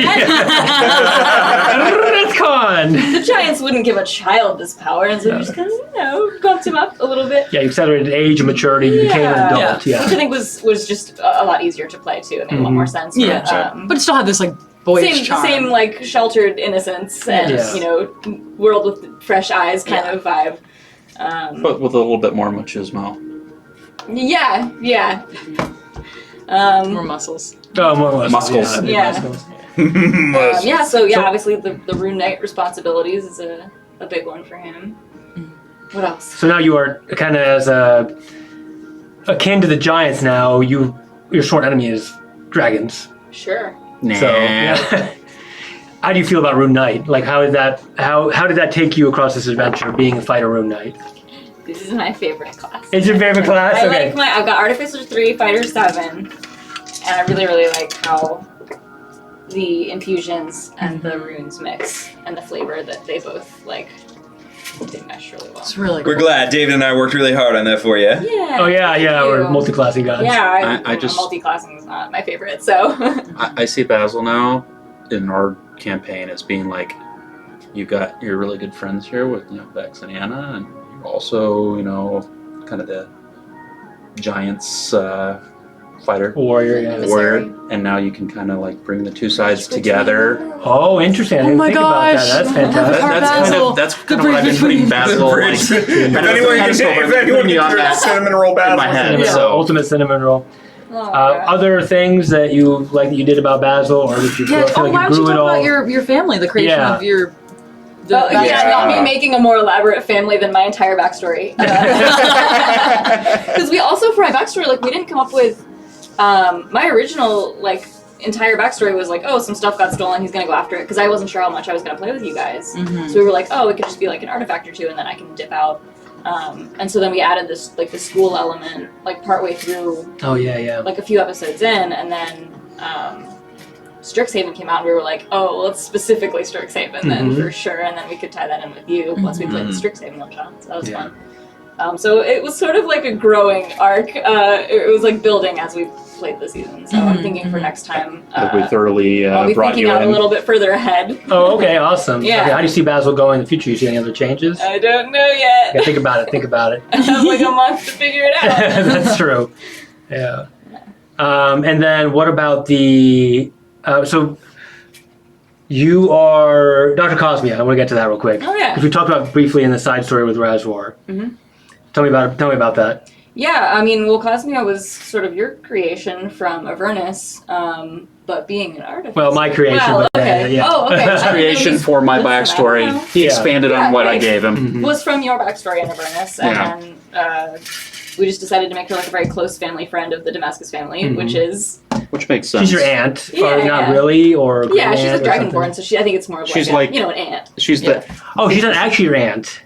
Con. The Giants wouldn't give a child this power, and so we just kind of, bumped him up a little bit. Yeah, you accelerated age and maturity. You became an adult. Yeah. Which I think was just a lot easier to play too. It made a lot more sense. Yeah, but, but it still had this like boyish charm. same like sheltered innocence and world with fresh eyes kind of vibe. But with a little bit more machismo. Yeah. More muscles. Oh, more Muscles. Yeah. So- Obviously the Rune Knight responsibilities is a big one for him. What else? So now you are kind of as akin to the giants. Now your sworn enemy is dragons. Sure. Nah. So yeah. How do you feel about Rune Knight? Like how did that take you across this adventure, being a fighter Rune Knight? This is my favorite class. It's your favorite class? Okay. I've got Artificer 3, Fighter 7, and I really, really like how the infusions and the runes mix and the flavor that they both like. They mesh really well. It's really We're cool. glad David and I worked really hard on that for you. Yeah. Oh yeah, thank we're you. multi-classing guys. Yeah, I just- multi-classing is not my favorite, so. I see Basil now in our campaign as being like, you've got your really good friends here with Vex and Anna, and you're also kind of the Giants fighter Warrior. Yeah. warrior, and now you can kind of like bring the two sides together. Oh, interesting. I didn't think about that. That's fantastic. That's kind of what I've been putting Basil like. If anyone can do cinnamon roll battle in my head. Cinnamon roll, So ultimate cinnamon roll. Oh, Other things that you did about Basil, or did you feel why like you don't you grew talk it all? about your family, the creation Yeah. of your. not me making a more elaborate family than my entire backstory. Because we also, for my backstory, we didn't come up with my original entire backstory was some stuff got stolen, he's gonna go after it, because I wasn't sure how much I was gonna play with you guys. So we were like, we could just be an artifact or two, and then I can dip out. And so then we added this like the school element like partway through, Oh yeah. like a few episodes in, and then Strixhaven came out, and we were like, oh, well, let's specifically Strixhaven then for sure, and then we could tie that in with you once we played the Strixhaven one-shot, so that was fun. So it was sort of like a growing arc. It was like building as we played the season, so I'm thinking for next time, we thoroughly I'll be brought thinking you out in. a little bit further ahead. Oh, okay, awesome. Yeah. Okay, how do you see Bazwell going in the future? You see any other changes? I don't know yet. Yeah, think about it. I have like a month to figure it out. That's true. Yeah. And then what about the... so you are Dr. Cosmia. I want to get to that real quick. Oh, yeah. Because we talked about briefly in the side story with Razwar. Mhm. Tell me about that. Yeah, I mean, well, Cosmia was sort of your creation from Avernus, but being an artist. Well, my creation. Well, but okay. yeah. Oh, okay. I didn't know Creation these- for my this backstory. was- He expanded Yeah, on what I great. gave him. was from your backstory in Avernus, Yeah. and then we just decided to make her like a very close family friend of the Damascus family, which is Which makes sense. She's your aunt, or Yeah, not yeah. really, or yeah, she's a aunt or something? dragonborn, so I think it's more of She's like, like- an aunt. She's the Oh, she's not actually your aunt.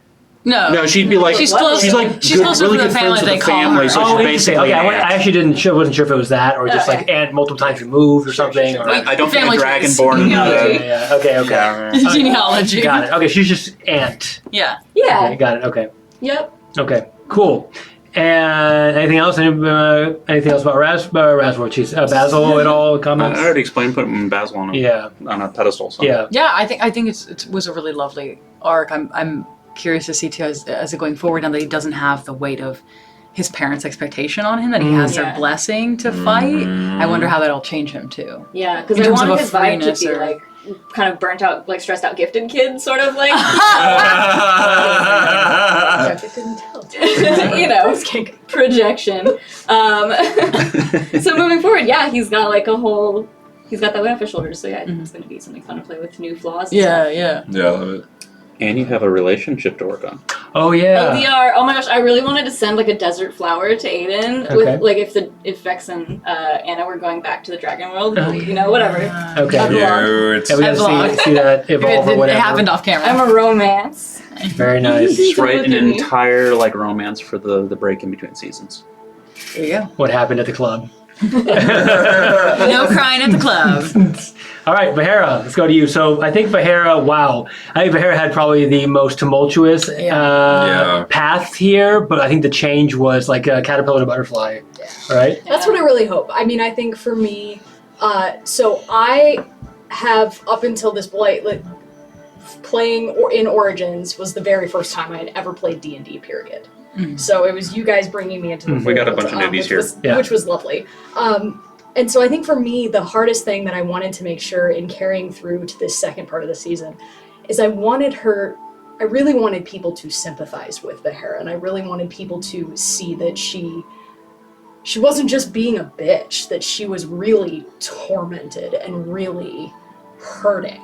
No. she'd be like She's What? close. she's like she's good, closer really to the good family friends with they the call family, her. so Oh, she's interesting. basically Okay, an aunt. I actually wasn't sure if it was that, or just like aunt multiple times removed or something. Or I don't think a Family trees. dragonborn. yeah. Okay. Yeah. Genealogy. Got it. Okay, she's just aunt. Yeah. Yeah. Okay, got it. Okay. Yep. Okay. Cool. And anything else? Anything else about Razwar? Basil at all? I Comments? already explained putting him in Bazwell on a pedestal. So. Yeah. Yeah, I think it was a really lovely arc. I'm curious to see too as it going forward now that he doesn't have the weight of his parents' expectation on him, that he has their Yeah. blessing to fight. I wonder how that'll change him too. Yeah, because In I terms of wanted a his vibe to freeness be or- like kind of burnt out, like stressed out gifted kid, sort of like. You know, projection. So moving forward, yeah, he's got like he's got that weight off his shoulders. So yeah, I think it's going to be something fun to play with, new flaws. And stuff. Yeah. Yeah, I love it. And you have a relationship to work on. Oh yeah. LDR. Oh my gosh, I really wanted to send like a desert flower to Aiden Okay. with like if Vex and Anna were going back to the Dragon World, you know, whatever. Okay. I'd love- Cute. Yeah, we got Vlog. to see that evolve or It whatever. happened off camera. I'm a romance. Very nice. Just write Look an at me. entire like romance for the break in between seasons. There you go. What happened at the club? No crying at the club. All right, Vahera, let's go to you. So I think Vahera, I think Vahera had probably the most tumultuous Yeah. path here, but I think the change was like a caterpillar to butterfly, right? That's what I really hope. I mean, I think for me, so I have up until this point, like, playing in Origins was the very first time I had ever played D&D, period. So it was you guys bringing me into the We got a fold, bunch of newbies which here. was, Yeah. which was lovely. And so I think for me, the hardest thing that I wanted to make sure in carrying through to this second part of the season is I really wanted people to sympathize with Vahera, and I really wanted people to see that she wasn't just being a bitch, that she was really tormented and really hurting.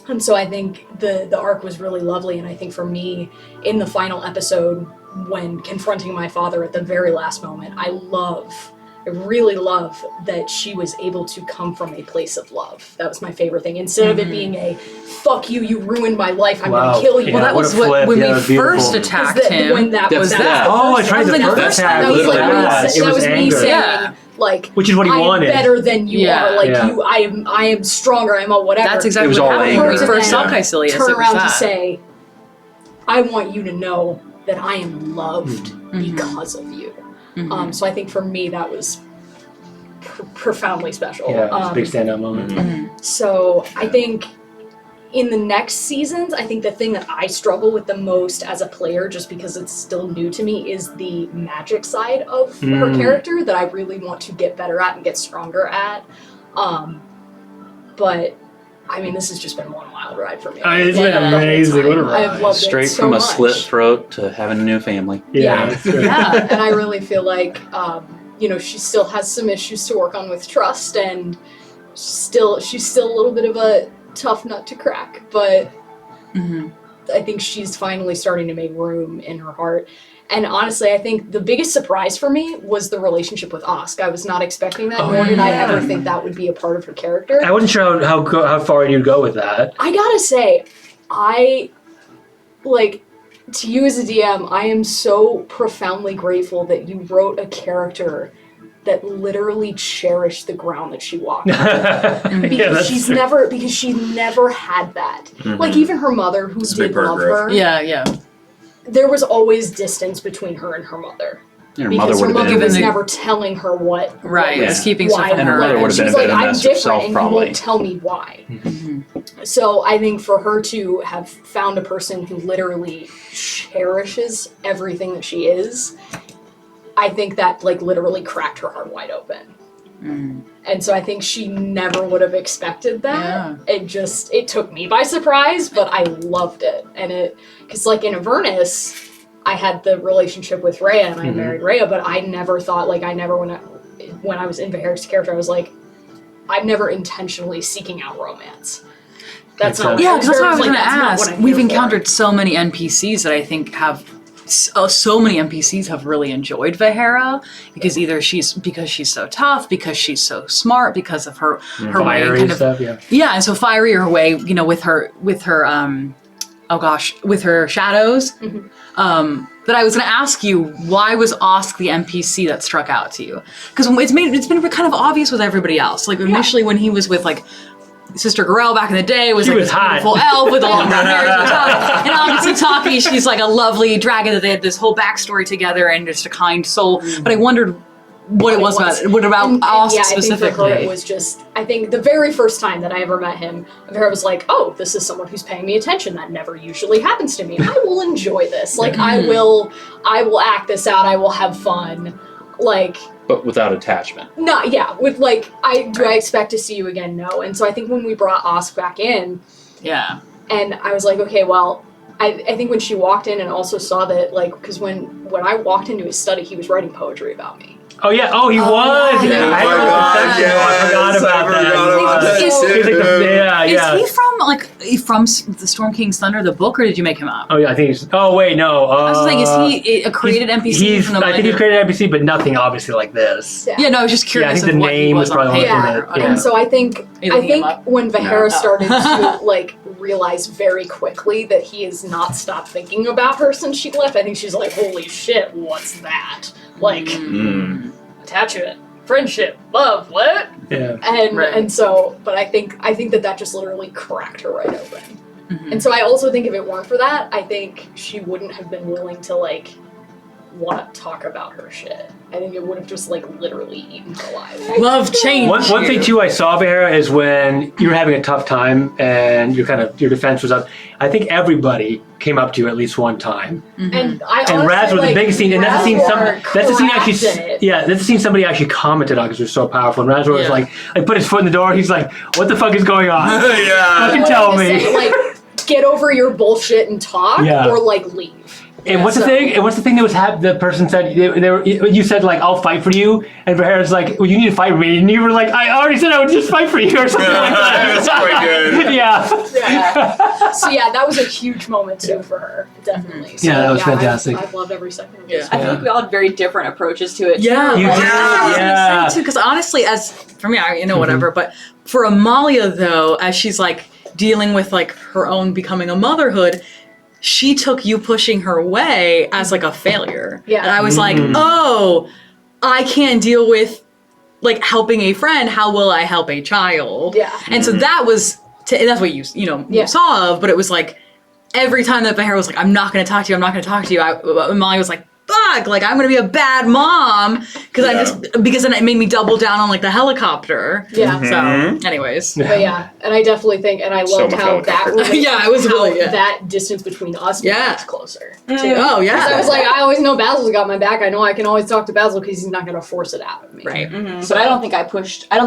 And so I think the arc was really lovely, and I think for me, in the final episode, when confronting my father at the very last moment, I really love that she was able to come from a place of love. That was my favorite thing. Instead of it being a, fuck you, you ruined my life, I'm Wow. gonna kill you. Well, that what was a flip. when Yeah, we that was beautiful. first Because attacked Because him. when that That's was that. Oh, I tried that was the like first attack. that was Literally, like, it was. It that was was me anger. saying, Yeah. like, Which is what he I wanted. am better than you Yeah. are. Like Yeah. you, I am stronger. I'm a whatever. That's exactly It was what all happened when we anger. first saw Yeah. Caecilius. Turn It was around that. to say, I want you to know that I am loved because of you. So I think for me that was profoundly special. Yeah, it's a big standout moment. So I think in the next seasons, I think the thing that I struggle with the most as a player, just because it's still new to me, is the magic side of her character that I really want to get better at and get stronger at. But I mean, this has just been one wild ride for me. It's been The whole amazing. What a time. ride. I've loved Straight it so from a much. slit throat to having a new family. Yeah. it's good. Yeah, and I really feel like, she still has some issues to work on with trust, and she's still a little bit of a tough nut to crack, but I think she's finally starting to make room in her heart. And honestly, I think the biggest surprise for me was the relationship with Osk. I was not expecting that, nor did I ever think that would be a part of her character. I wasn't sure how far you'd go with that. I gotta say, to you as a DM, I am so profoundly grateful that you wrote a character that literally cherished the ground that she walked on. Because she's never had that. Like even her mother, who did love her. Yeah. There was always distance between her and her mother. Her Because mother her mother was been- never telling her what. Right, what it was keeping stuff why- from And her her. mother would have She been was a like, bit of a I'm mess different, herself, and probably. you won't tell me why. So I think for her to have found a person who literally cherishes everything that she is, I think that like literally cracked her heart wide open. And so I think she never would have expected that. Yeah. It took me by surprise, but I loved it. And because like in Avernus, I had the relationship with Rhea and I married Rhea, but I never thought, like when I was in Vahera's character, I was like, I'm never intentionally seeking out romance. That's not what Yeah, because that's what I was like, going to that's not what ask. I'm We've here for. encountered so many NPCs that I think have so many NPCs have really enjoyed Vahera because either she's so tough, because she's so smart, because of her way Fiery kind of stuff, and so fiery her way, with her with her shadows. That I was going to ask you, why was Osk the NPC that struck out to you? Because it's been kind of obvious with everybody else. Like initially when he was with like Sister Gorel back in the day was She like was this hot. beautiful elf with a long brown hair. She was hot. And obviously Taki, she's like a lovely dragon that they had this whole backstory together and just a kind soul. But I wondered what it was about Osk I specifically. think for her it was just, I think the very first time that I ever met him, Vera was like, oh, this is someone who's paying me attention. That never usually happens to me. I will enjoy this. Like, I will act this out. I will have fun. Like, But without attachment. with like, do I expect to see you again? No. And so I think when we brought Osk back in, Yeah. and I was like, okay, well, I think when she walked in and also saw that, like, because when I walked into his study, he was writing poetry about me. Oh yeah! Oh, he was. yeah. I forgot about that. Is He was like the- Is he from the Storm King's Thunder, the book, or did you make him up? Oh yeah, I think he's. Oh wait, no. I was saying, is he a created NPC from the I think he's created an NPC, but nothing obviously like this. Yeah, no, I was just curious. Yeah, I think of the what he name was was probably on one paper. of the- And so I think You looking him up? when Vahera No. started to like realize very quickly that he has not stopped thinking about her since she left, I think she's like, holy shit, what's that? Like attachment, friendship, love, what? Yeah. And so, but I think that just literally cracked her right open. And so I also think if it weren't for that, I think she wouldn't have been willing to like want to talk about her shit. I think it would have just like literally eaten her alive. Love change. One thing too I saw Vahera is when you were having a tough time and your defense was up. I think everybody came up to you at least one time. And I And Raz was the biggest scene, and that's the scene. That's the scene actually. It. Yeah, that's the scene somebody actually commented on because it was so powerful. And Raz was Yeah. like put his foot in the door. He's like, "What the fuck is going on? Yeah. Fucking tell me." Like, get over your bullshit and talk, Yeah. or like leave. And what's the thing? And what's the thing that was the person said? You said like, "I'll fight for you," and Vahera's like, "Well, you need to fight for me," and you were like, "I already said I would just fight for you," or something like that. That's quite good. Yeah. So yeah, that was a huge moment too for her, definitely. So, Yeah, that was fantastic. I've loved every second of this. I feel like we all had very different approaches to it. Yeah, You like, did, I was yeah. gonna say too, because honestly, as for me, whatever. But for Amalia, though, as she's like dealing with like her own becoming a motherhood, she took you pushing her away as like a failure. Yeah. And I was like, oh, I can't deal with like helping a friend. How will I help a child? Yeah. And so that was that's what you saw of, but it was like every time that Vahera was like, I'm not going to talk to you, Amalia was like, fuck, like I'm going to be a bad mom because then it made me double down on like the helicopter. Yeah. So anyways. But yeah, and I definitely think, and I So loved much how that helicopter. Yeah, it was how really, yeah. that distance between us was closer. Too. Oh yeah. 'Cause I was like, I always know Basil's got my back. I know I can always talk to Basil because he's not going to force it out of me. Right. But I don't think I pushed. though.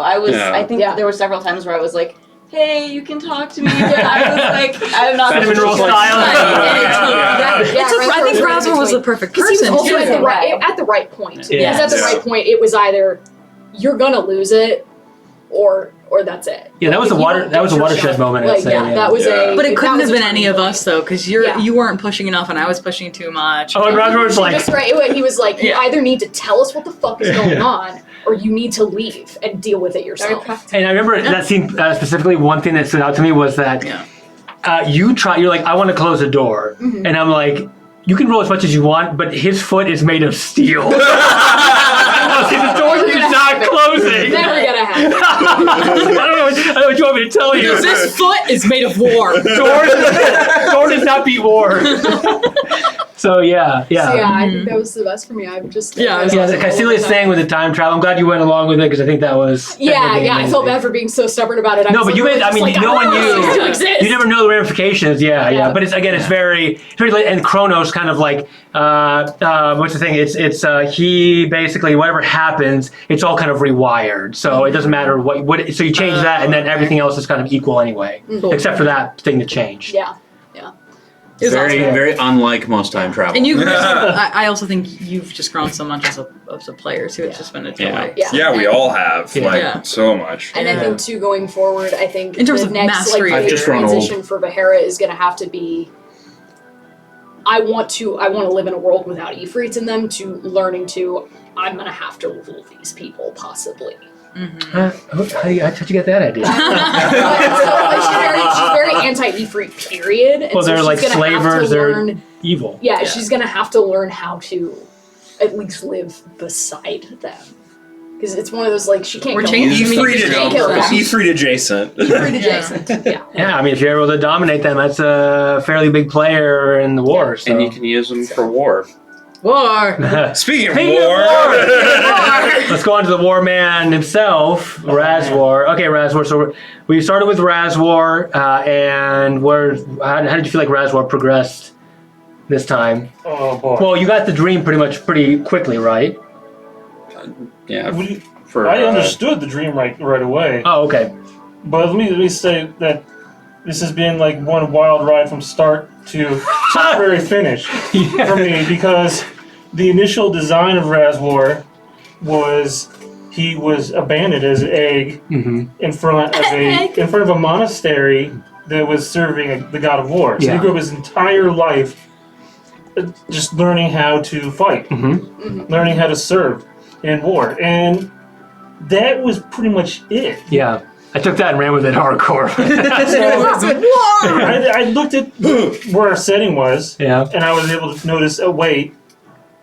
I think there were several times where I was like, hey, you can talk to me, but I was like, I'm not Cinnamon roll supposed to- style. I think Razzle was the perfect Because he person. was also too. at the right point. Too. Yeah. Because at the right point, it was either you're gonna lose it, or that's it. Yeah, that was If a you water. don't That was a get watershed yourself- moment. Like, I'd say. yeah, that was a. But it that couldn't was have a been any of turning us though, because you weren't pushing enough and I was pushing too much. Oh, and Roger was like, Just right. He was like, you Yeah. either need to tell us what the fuck is going on, or you need to leave and deal with it yourself. and I remember that scene specifically. One thing that stood out to me was that you're like, I want to close the door. Mm-hmm. And I'm like, you can roll as much as you want, but his foot is made of steel. See, the doors are just not closing. Never gonna happen. I don't know what you want me to tell you. This foot is made of war. Door does not beat war. So yeah. So yeah, I think that was the best for me. I'm just The Caecilius thing with the time travel. I'm glad you went along with it because I think that was. Yeah. I felt bad for being so stubborn about it. No, but you made. I mean, no one knew. You never know the ramifications. Yeah. But it's very late. And Chronos kind of like what's the thing? It's he basically whatever happens, it's all kind of rewired. So it doesn't matter what. So you change that, and then everything else is kind of equal anyway, except for that thing that changed. Yeah. Very unlike most time travel. And you, I also think you've just grown so much as a player too. It's just been a joy. Yeah, we all have so much. And I think too, going forward, I think in terms the of next mastery, big transition for Bahara is going to have to be. I want to live in a world without Ifrits in them. To learning to, I'm going to have to rule these people possibly. Mm-hmm. How'd you get that idea? She's very anti-Ifrit, period. And well, so they're like slavers. They're evil. Yeah, she's going to have to learn how to at least live beside them. Because it's one of those, like, she can't kill them. Ifrit adjacent. Ifrit adjacent, Yeah, I mean, if you're able to dominate them, that's a fairly big player in the war. So. And you can use them for war. War. Speaking of war. Let's go on to the war man himself, Razwar. Okay, Razwar. So we started with Razwar, and how did you feel like Razwar progressed this time? Oh boy. Well, you got the dream pretty quickly, right? Yeah. I understood the dream right away. Oh, okay. But let me say that this has been like one wild ride from start to very finish for me, because the initial design of Razwar was he was abandoned as an egg in front of a monastery that was serving the god of war. So he grew up his entire life just learning how to fight, learning how to serve in war, and that was pretty much it. Yeah. I took that and ran with it hardcore. I looked at where our setting was, and I was able to notice, oh wait,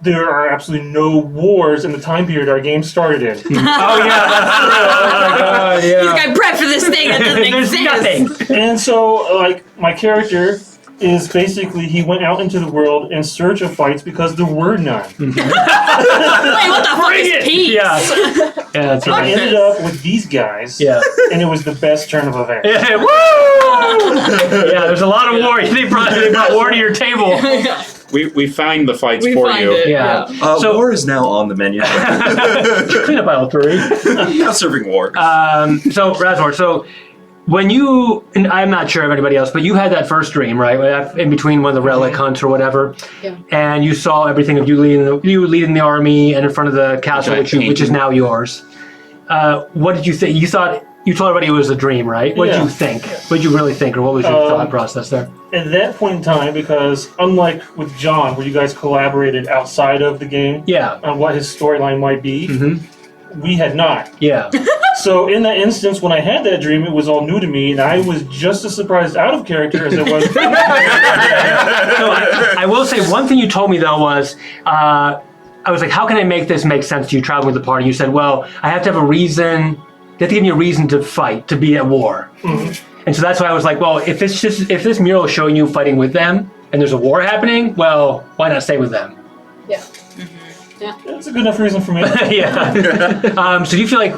there are absolutely no wars in the time period our game started in. Oh yeah, that's true. Oh my god, yeah. This guy prepped for this thing that doesn't exist. Nothing. And so, like, my character is basically, he went out into the world in search of fights because there were none. Wait, what the fuck is peace? Yeah, that's right. I ended up with these guys, and it was the best turn of events. Yeah, woo! Yeah, there's a lot of war. They brought war to your table. We find the fights for you. Yeah. So war is now on the menu. Clean up aisle 3. Now serving war. So Razwar, when you, and I'm not sure of anybody else, but you had that first dream, right? In between one of the relic hunts or whatever, and you saw everything of you leading the army and in front of the castle, which is now yours. What did you think? You told everybody it was a dream, right? What did you think? What did you really think, or what was your thought process there? At that point in time, because unlike with John, where you guys collaborated outside of the game on what his storyline might be, we had not. Yeah. So in that instance, when I had that dream, it was all new to me, and I was just as surprised out of character as it was. So I will say one thing you told me though was, I was like, how can I make this make sense to you traveling with the party? You said, well, I have to have a reason. They have to give me a reason to fight, to be at war. And so that's why I was like, well, if this mural is showing you fighting with them and there's a war happening, well, why not stay with them? Yeah. That's a good enough reason for me. Yeah. So do you feel like,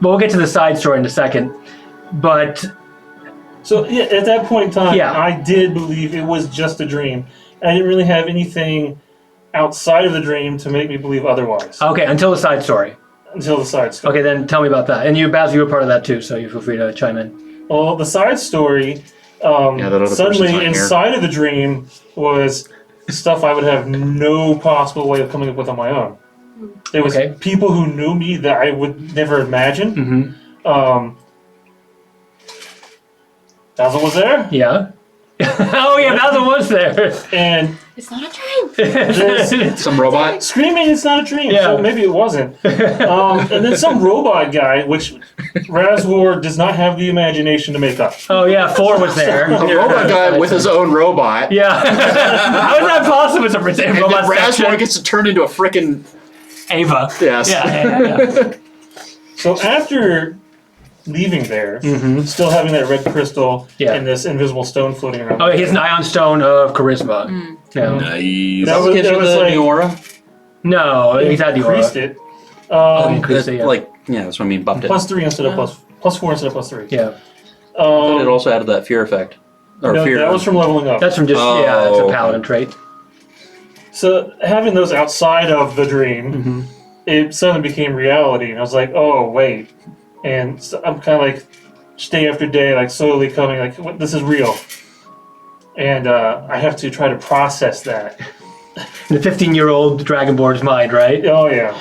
we'll get to the side story in a second, but... So at that point in time, I did believe it was just a dream. I didn't really have anything outside of the dream to make me believe otherwise. Okay, until the side story. Until the side story. Okay, then tell me about that. And you, Baz, you were part of that too, so you feel free to chime in. Well, the side story, suddenly inside of the dream was stuff I would have no possible way of coming up with on my own. There was people who knew me that I would never imagine. Basil was there. Yeah. Oh yeah, Basil was there. And It's not a dream. there's Some robot. screaming, it's not a dream, Yeah. so maybe it wasn't. And then some robot guy, which Razwar does not have the imagination to make up. Oh yeah, 4 was there. A robot guy with his own robot. Yeah. How is that possible? It's a And then robot Razwar section. gets to turn into a frickin' Ava. yes. Yeah. So after leaving there, Mm-hmm. still having that red crystal Yeah. and this invisible stone floating around. Oh, he has an ion stone of charisma. Yeah. Nice. That was, Gives that you was the like, new aura. No, he's had the aura. increased it. Increased it, yeah. Like, yeah, that's what I mean. Bumped it. Plus 3 instead of plus 4 instead of plus 3. Yeah. But it also added that fear effect. Or No, fear. that was from leveling up. That's from just yeah, it's a paladin trait. So having those outside of the dream, Mm-hmm. it suddenly became reality, and I was like, oh wait, and so I'm kind of like day after day, like slowly coming, like what, this is real, and I have to try to process that. The 15-year-old Dragonborn's mind, right? Oh yeah,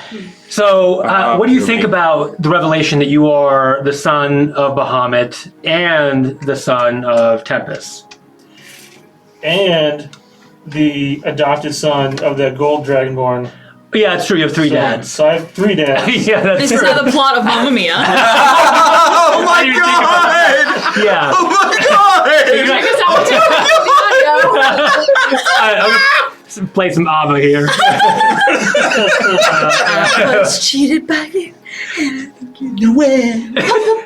So, what do you think Ruby. about the revelation that you are the son of Bahamut and the son of Tempest? and the adopted son of the gold dragonborn. Yeah, it's true. You have 3 So- dads. So I have 3 dads. Yeah, that's This is true. the plot of Mamma Mia. Oh my didn't think about god! Yeah. Oh my god! I'm gonna play some ABBA here. I was cheated by you.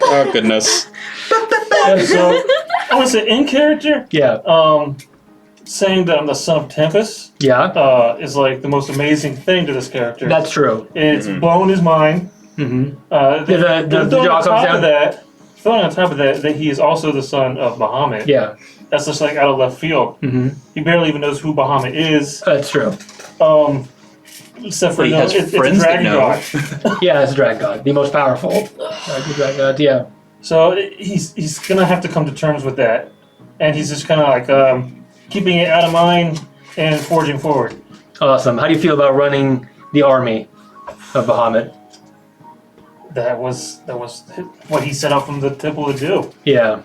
Oh goodness. So I want to say in character, Yeah. saying that I'm the son of Tempest Yeah. is like the most amazing thing to this character. That's true. It's blown his mind. Mm-hmm. The the jaw comes down? Throwing on top of that he is also the son of Bahamut. Yeah. That's just like out of left field. Mm-hmm. He barely even knows who Bahamut is. That's true. Except for But he no, has it's a friends that dragon know. god. Yeah, it's a dragon god, the most powerful dragon god. Yeah. So he's gonna have to come to terms with that, and he's just kind of like keeping it out of mind and forging forward. Awesome. How do you feel about running the army of Bahamut? That was what he set up from the temple to do. Yeah.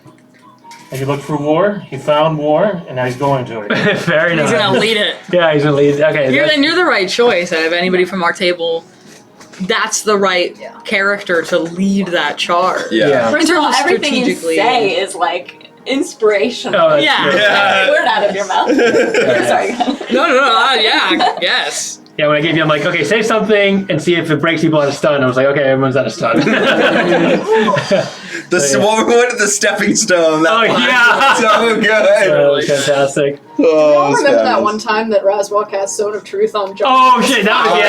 And he looked for war, he found war, and now he's going to it. Very nice. He's gonna lead it. Yeah, he's gonna lead. Okay. You're, that's- and you're the right choice out of anybody from our table. That's the right character to lead that charge. Yeah. In terms of Everything you strategically. say is like inspirational. Oh, that's Yeah. true. Yeah. Word out of your mouth. Sorry. No, yeah, yes. Yeah, when I gave you, I'm like, okay, say something and see if it breaks people out of stun. I was like, okay, everyone's out of stun. What the stepping stone? That Oh, line yeah. was so good. That was fantastic. Oh, I remember that fabulous. one time that Razwar cast Zone of Truth on John. Oh shit, that was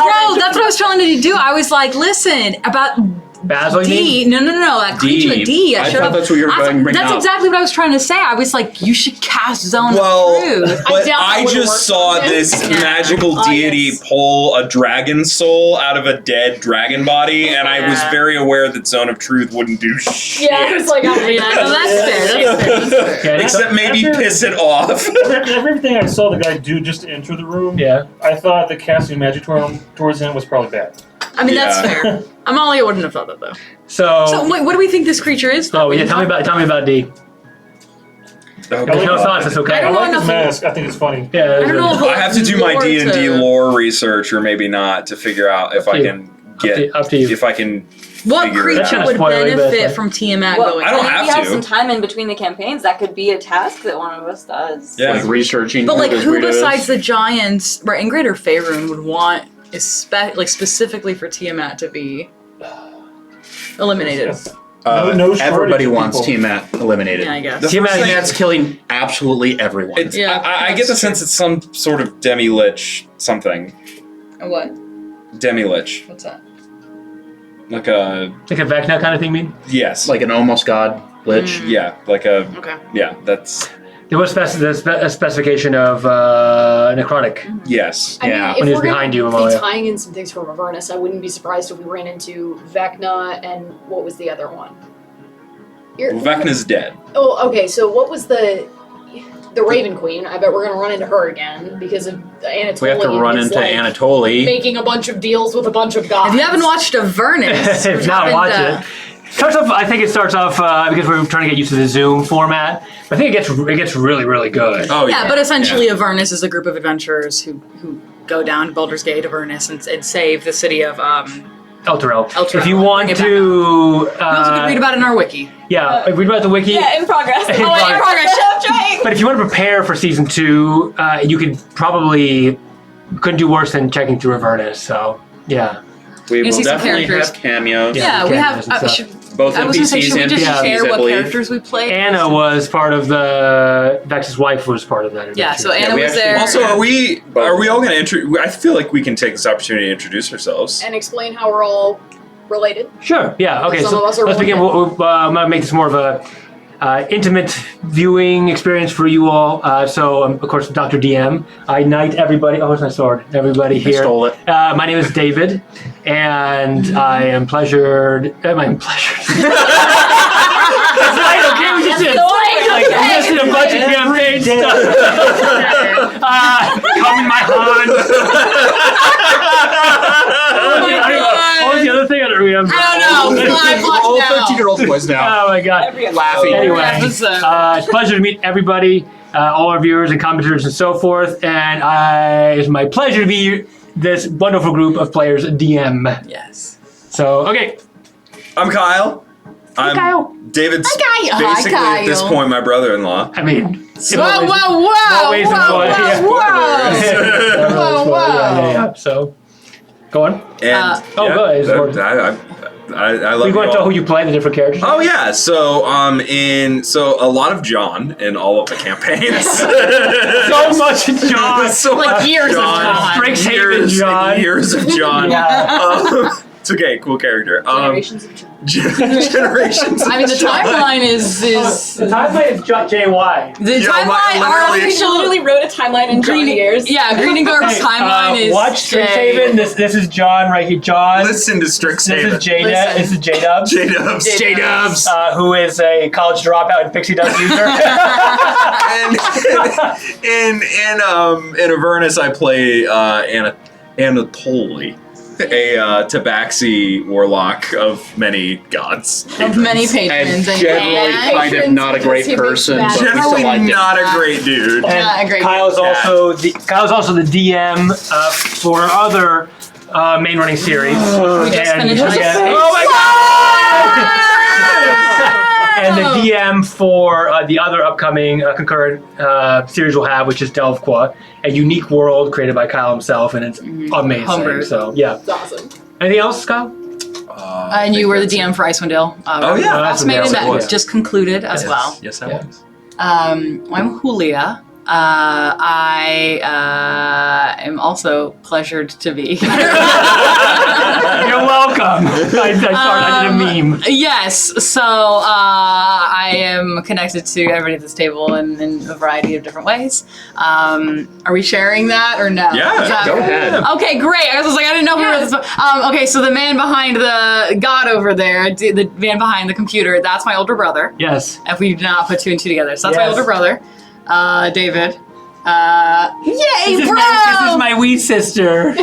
Bro, that's what I was trying to do. I was like, listen, about Basil, you D. mean? No. That creature D. D. I showed thought up. that's what you were going to bring That's up. exactly what I was trying to say. I was like, you should cast Zone Well, of Truth. but doubt that I would've just worked saw for him. this Yeah. magical Oh, deity yes. pull a dragon soul out of a dead dragon body, and I was Yeah. very aware that Zone of Truth wouldn't do shit. Yeah, it's like, I mean, Yeah, no, that's fair. That's fair. Yeah, Except maybe After- piss it off. Everything I saw the guy do just to enter the room, Yeah. I thought the casting magic towards him was probably bad. I mean, that's Yeah. fair. Amalia wouldn't have thought that though. So, So wait, what do we think this creature is? oh yeah, tell me about D. Oh, There's no God. thoughts, it's okay. I I don't know like his enough- mask. I think it's funny. Yeah, I don't know if I have to do my lore D&D to- lore research, or maybe not, to figure out if Up to I you. can get up to you. if I can. What figure it creature out. would Spoilery, but- benefit from Tiamat Well, going? I don't if have we have to. some time in between the campaigns, that could be a task that one of us does. Yeah. Like researching. But like, this who weirdo is. besides the giants, right, in Greater Faerun would want, specifically for Tiamat to be eliminated? Yes. No shortage Everybody of wants people. Tiamat eliminated. Yeah, I guess. The Tiamat- first thing- Tiamat's killing absolutely everyone. It's, Yeah, I get the that's sense it's some sort of demi-lich something. A what? Demi-lich. What's that? Like a... Like a Vecna kind of thing, mean? Yes. Like an almost god lich. Yeah, like a... Okay. Yeah, that's... There was a specification of necrotic. Yes. I Yeah, mean, when if he was we're gonna behind you, be Amalia. tying in some things from Avernus, I wouldn't be surprised if we ran into Vecna and what was the other one? Well, Vecna's dead. Oh, okay. So what was the Raven Queen? I bet we're gonna run into her again because of Anatoly. We have to run into Anatoly. making a bunch of deals with a bunch of gods. If you haven't watched Avernus, If which not, happened, watch it. Starts off. I think it starts off because we're trying to get used to the Zoom format. I think it gets really, really good. Oh Yeah, but essentially Avernus is a group of adventurers who go down Baldur's Gate, Avernus, and save the city of Elturel. Elturel. If you want to, you also can read about it in our wiki. Yeah, read about the wiki. Yeah, in progress. In in progress. I'm trying. But if you want to prepare for season 2, you couldn't do worse than checking through Avernus. So yeah, We You will see some definitely characters. have cameos. Yeah, we have. Both I was going to say, NPCs should we and just PCs, share I what believe. characters we played? Anna was part of the Vex's wife was part of that. Yeah, so Anna we was actually- there. Also, are we all going to I feel like we can take this opportunity to introduce ourselves. And explain how we're all related. Sure. Yeah. Okay. Some So of us are let's begin. I'm gonna make this more of a intimate viewing experience for you all. So, of course, Dr. DM. I knight everybody. Oh, where's my sword? Everybody here. stole it. My name is David, and I am pleasured. I'm pleasured. That's right. Okay, we just did. We just did a bunch of campaign stuff. Come in my hand. What was the other thing? I don't remember. I don't know. All 13-year-old boys now. Oh my god. Laughing. Anyway, episode. it's a pleasure to meet everybody, all our viewers and commenters and so forth. And it's my pleasure to be this wonderful group of players DM. Yes. So, okay. I'm Kyle. I'm Kyle. David's Hi, Kyle. basically Hi, at this Kyle. point my brother-in-law. I mean, Whoa, whoa, more ways than one. Yeah. Whoa, whoa. Yeah. So, go on. And go ahead. It's more- I love We want you to know all. who you play, the different characters. Oh yeah, so so a lot of John in all of the campaigns. So much John. So Like much years of John. Strixhaven John. Years of John. Yeah. It's okay, cool character. Generations of John. Generations. I mean, the of John. timeline is The timeline is JY. the Yeah, timeline. Our literally- official Literally wrote a timeline in John years. Yeah, Green and Garb's timeline is. Watch Strixhaven. This is John right here. John. Listen to This Strixhaven. is J. Listen. This is J-Dubs. J-Dubs. J-Dubs. Who is a college dropout and pixie dust user. And in Avernus I play Anatoly, a Tabaxi warlock of many gods. of many And patrons and generally kind of not a great person, but we Generally still like him. not a great dude. Not a great Kyle's also the DM for our other main running series. We just finished oh my god! And the DM for the other upcoming concurrent series we'll have, which is Delvequa, a unique world created by Kyle himself, and it's amazing. Homebrew. So yeah. It's awesome. Anything else, Kyle? And you were the DM for Icewind Dale. Oh, yeah. That's Fascinating amazing. that just concluded as well. Yes, I Yeah. was. I'm Julia. I am also pleasured to be here. You're welcome. I did a meme. Yes, so I am connected to everybody at this table in a variety of different ways. Are we sharing that or no? Yeah, Is that- Go ahead. Okay, great. I was like, I didn't know if we were this. Okay, so the man behind the god over there, the man behind the computer, that's my older brother. Yes. If we did not put 2 and 2 together, so that's my Yes. older brother, David. Yay, This bro! is my wee sister.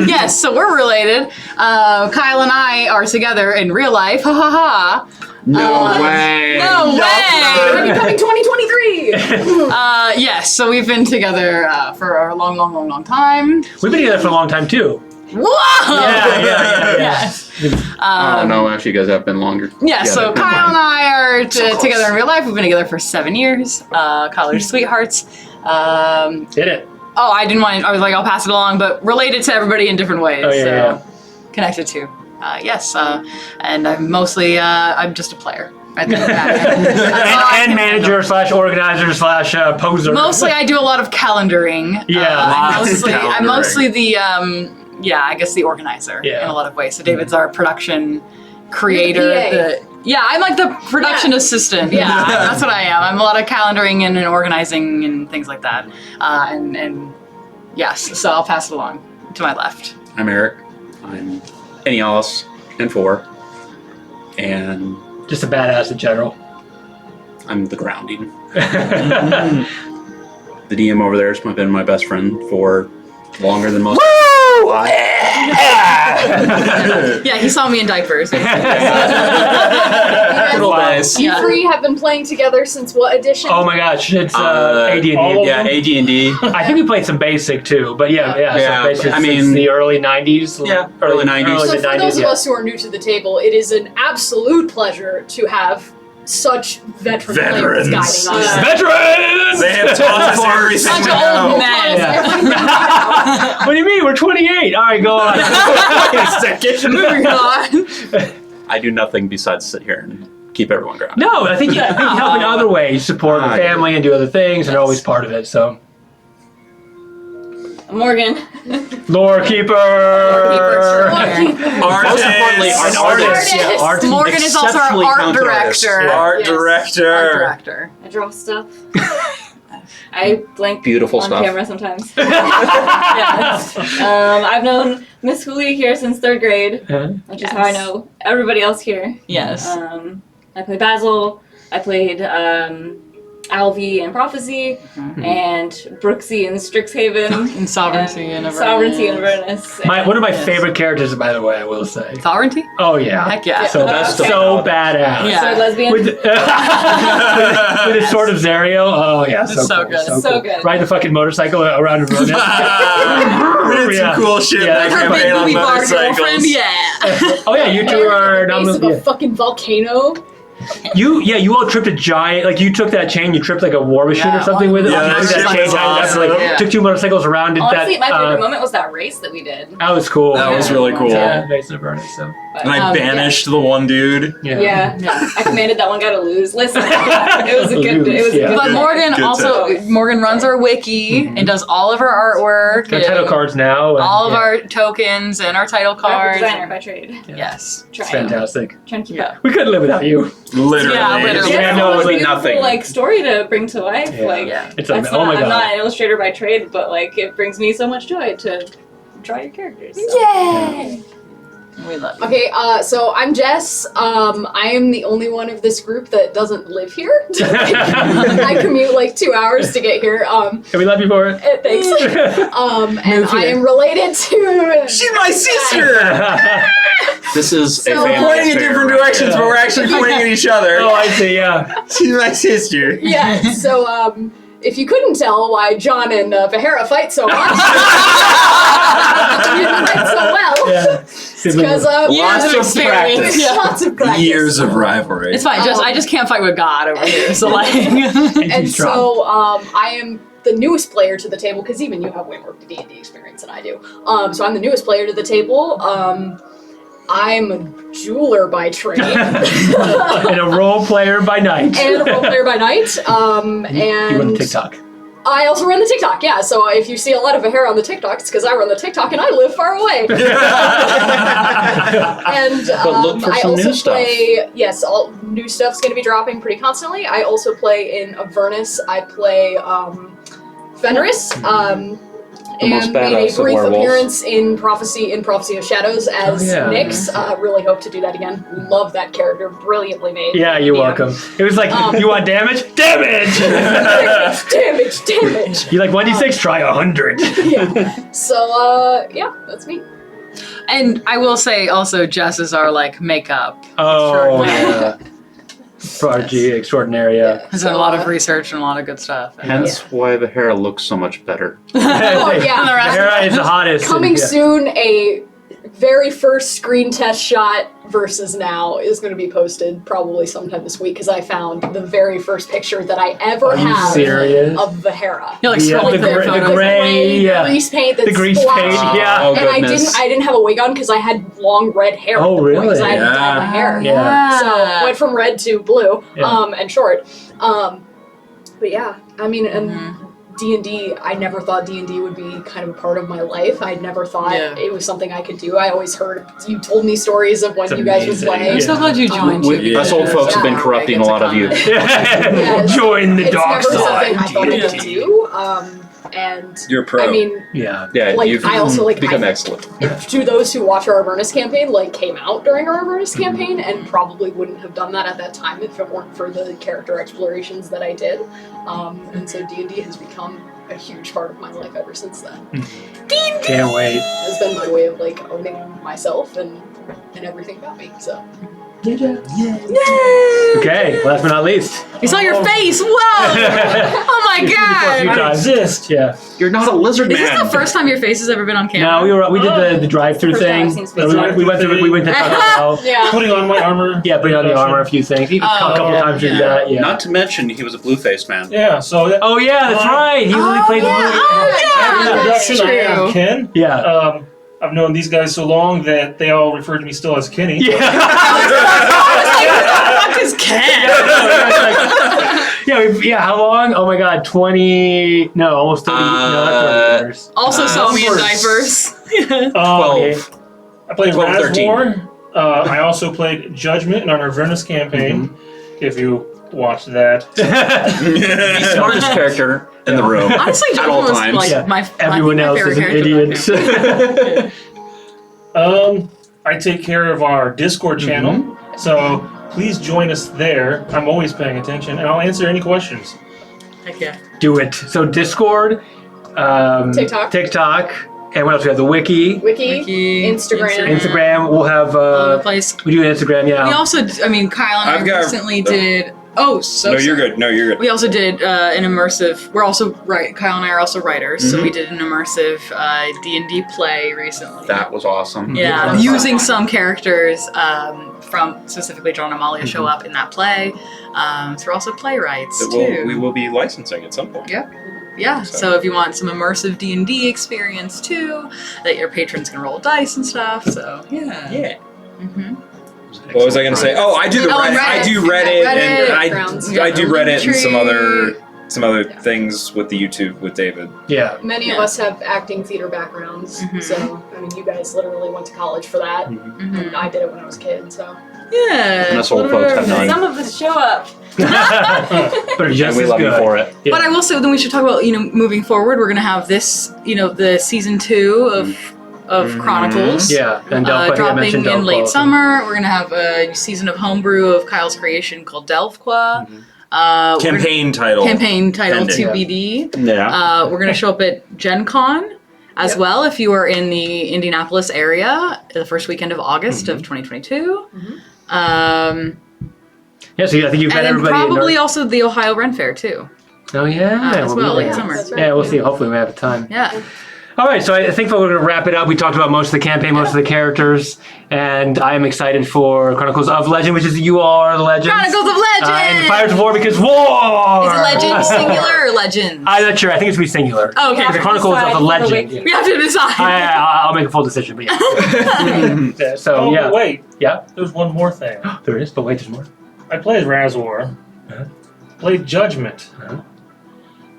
Yes, so we're related. Kyle and I are together in real life. Ha ha ha. No way. No way. Coming 2023. Yes, so we've been together for a long, long, long, long time. We've been together for a long time too. Whoa! Yeah. Yes. Oh no, actually, you guys have been longer. Yeah, so never Kyle mind. and I are together in real life. We've been together for 7 years. College sweethearts. Did it. Oh, I didn't want to, I was like, I'll pass it along, but related to everybody in different ways. Oh, yeah, so yeah. Connected to. Yes, and I'm mostly, I'm just a player. I think And manager / organizer / poser. Mostly I do a lot of calendaring. Yeah, I'm lots of mostly, I'm calendaring. mostly the, I guess the organizer in a lot of ways. So David's our production creator. You're the I'm like the production assistant. Yeah, that's what I am. I'm a lot of calendaring and organizing and things like that. And yes, so I'll pass it along to my left. I'm Eric. I'm Enialis and 4. And Just a badass in general. I'm the grounding. The DM over there has been my best friend for longer than most. Yeah, he saw me in diapers. Good old days. You three have been playing together since what edition? Oh my gosh, it's AD&D. all of Yeah, AD&D. I think we played some basic too, but yeah. Yeah, So basic I mean- since the early 90s. Yeah, early 90s. So for mid-90s, those of yeah. us who are new to the table, it is an absolute pleasure to have such veteran players guiding us. Veterans! They have taught us everything Bunch we of old know. men. What do you mean? We're 28. All right, go on. Moving on. I do nothing besides sit here and keep everyone grounded. No, I think you help in other ways. Support the family and do other things, and are always part of it. So, Morgan. lore keeper. Most importantly, Artist. our artists. Yeah, art. Morgan is also our Exceptionally art talented artist. director. Art Yes. director. Art director. I draw stuff. I blink Beautiful on stuff. camera sometimes. Yeah. I've known Miss Hooley here since 3rd grade, which is how I know everybody else here. Yes. I played Basil. I played Alvi in Prophecy, and Brooksy in Strixhaven. In Sovereignty and Avernus. Sovereignty in Avernus. One of my Yes. favorite characters, by the way, I will say. Sovereignty? Oh yeah. Heck yeah. So Best of so all. badass. Yeah. So lesbian. With the sword of Zariel. Oh yeah, It's so cool, good. So cool. good. Riding the fucking motorcycle around Avernus. We did some Yeah. cool shit Yeah. in that Her big campaign on movie bar girlfriend, motorcycles. yeah. Oh yeah, you two are Base of a yeah. fucking volcano. You all tripped a giant, like you took that chain, you tripped like a war machine Yeah, or something with it. yeah, You that took shit that chain was down, awesome. like, Yeah. took 2 motorcycles around, did Honestly, that. my favorite moment was that race that we did. That was cool. That was really cool. Yeah, Base of Avernus, so. But, And I banished the one dude. yeah. I commanded that one guy to lose. Listen, it was a good. It was a Yeah. good. But day. Morgan Good also, times. Morgan runs our wiki and does all of our artwork. Got title and cards now. and, all of yeah, our tokens and our title Graphic cards. designer by trade. Yes. It's Trying. fantastic. Trying to keep Yeah. up. We couldn't live without you. Literally. Yeah, literally. Yeah, It's no, a it was like beautiful, nothing. like story to bring to life. Yeah. Like Yeah. It's that's oh my not, god. I'm not an illustrator by trade, but like it brings me so much joy to draw your characters. So. Yay! We love you. Okay, so I'm Jess. I am the only one of this group that doesn't live here. I commute like 2 hours to get here. And we love you for it. Thanks. And Move I here. am related to. She's my sister! This is a So- family We're pointing in affair different right directions, now. but we're actually pointing at each other. Oh, I see, yeah. She's my sister. Yeah. So if you couldn't tell why John and Vahera fight so much, we fight so well. Yeah. Because Years of experience. Yeah. lots of practice. Years of rivalry. It's fine. I just can't fight with God over here. So like, And so I am the newest player to the table because even you have way more D&D experience than I do. So I'm the newest player to the table. I'm a jeweler by trade And a role player by night. and a role player by night. You run And TikTok. I also run the TikTok. Yeah, so if you see a lot of hair on the TikTok, it's because I run the TikTok and I live far away. And But look for I some also new stuff. play. Yes, all new stuff's going to be dropping pretty constantly. I also play in Avernus. I play Fenris. The most And made badass a of brief werewolves. appearance in Prophecy of Shadows as Oh, yeah. Nyx. Really hope to do that again. Love that character. Brilliantly made. Yeah, you're welcome. It was like, you want damage? Damage! Damage. You like 1d6? Try 100. Yeah. So, yeah, that's me. and I will say also, Jess is our like makeup. Oh, Sure. yeah. Prodigy extraordinaire, yeah. Has done a lot of research and a lot of good stuff. Hence why the hair looks so much better. Oh, yeah. The rest- Hera is the hottest. Coming yeah. soon, a very first screen test shot versus now is going to be posted probably sometime this week because I found the very first picture that I ever Are you have serious? of Vahera. You're like Yeah, scrolling the through gray- the photos. gray- yeah. grease paint that's The grease splashed. paint, yeah. Oh, And goodness. I didn't have a wig on because I had long red hair. Oh, at the point, 'cause I really? hadn't dyed my hair. Yeah. So went from red to blue, Yeah. and short. But yeah, I mean, and D&D, I never thought D&D would be kind of a part of my life. I never thought it was something I could do. I always heard, you told me stories of when It's you guys would amazing. play. I'm so glad you joined. Us old folks have been Yeah. corrupting a lot of you. Join the It's dark never something I side. thought I could do. And You're a pro. I mean, Yeah. Yeah, Like, you've I also, like, become I- excellent. to those who watch our Avernus campaign, like, came out during our Avernus campaign and probably wouldn't have done that at that time if it weren't for the character explorations that I did. And so D&D has become a huge part of my life ever since then. Can't wait. It's been my way of like owning myself and everything about me. So. Okay, last but not least. We saw your face. Whoa! Oh my A few god! I exist. Yeah. You're not a lizard Is man. this the first time your face has ever been on camera? No, we did the drive-through First time thing. I've seen space. We went to Taco Bell. Yeah. Putting on my armor. Yeah, putting on the armor, a few things. A couple yeah, times we did yeah. that. Yeah. Not to mention, he was a blue-faced man. Yeah, so that, Oh yeah, that's right. He really played the yeah. movie. Oh, yeah. That's introduction, I am true. Ken. Yeah. I've known these guys so long that they all refer to me still as Kenny. Yeah. Fuck is Ken? Yeah, how long? Oh my god, 20, no, almost 30, no, not 30 years. Also saw me in Numbers. diapers. 12. I played 12, 13. Razwar. I also played Judgment in our Avernus campaign. If you watched that. The smartest character in the room. Honestly, at all Jonathan was times. like my Everyone my else favorite is an character idiot. back then. I take care of our Discord channel, so please join us there. I'm always paying attention, and I'll answer any questions. Heck yeah. Do it. So Discord, TikTok, and what else? We have the Wiki, Wiki, Instagram. Instagram. We'll have All over the place. we do Instagram. Yeah. We also, I mean, Kyle and I've I got- recently did. Oh, so No, you're good. No, you're good. We also did an immersive. We're also Kyle and I are also writers, so we did an immersive D&D play recently. That was awesome. Yeah, using some characters from specifically John and Amalia show up in that play. So we're also playwrights That too. we will be licensing at some point. Yeah, so if you want some immersive D&D experience too, that your patrons can roll dice and stuff. So yeah. Mm-hmm. What was I going to say? Oh, I do the Oh, and Reddit. I do Reddit. Reddit, and Backgrounds. I do Reddit and some Linktree. other things with the YouTube with David. Yeah. Many of us have acting theater backgrounds, so I mean, you guys literally went to college for that. And I did it when I was a kid, so. Yeah. And us old folks have none. Some of us show up. But And just we as love good. you for it. Yeah. But I will say, then we should talk about, moving forward, we're going to have this, the season 2 of Chronicles. Yeah, and Delphi, I dropping mentioned in late Delphi. summer. We're going to have a season of homebrew of Kyle's creation called Delphqua. Campaign title. Campaign title Pending. TBD. Yeah. We're going to show up at Gen Con as well if you are in the Indianapolis area the first weekend of August of 2022. Yeah, so I think you've And met then everybody. in probably North- also the Ohio Ren Fair too. Oh yeah, as we'll well, be late there. summer. That's right. Yeah, we'll see. Hopefully we have time. Yeah. All right, so I think we're going to wrap it up. We talked about most of the campaign, most of the characters, and I am excited for Chronicles of Legend, which is you all are the legends. Chronicles of Legend! And Fires of War because war! Is it legend singular or legend? I'm not sure. I think it's going to be singular. Oh, okay. The Chronicles of the Legend. We have to decide. I'll make a full decision, but yeah. Yeah, so, Oh, yeah. but wait, Yeah, there's one more thing. there is, but wait, there's more. I played Razwar, Uh-huh. played Judgment, Uh-huh.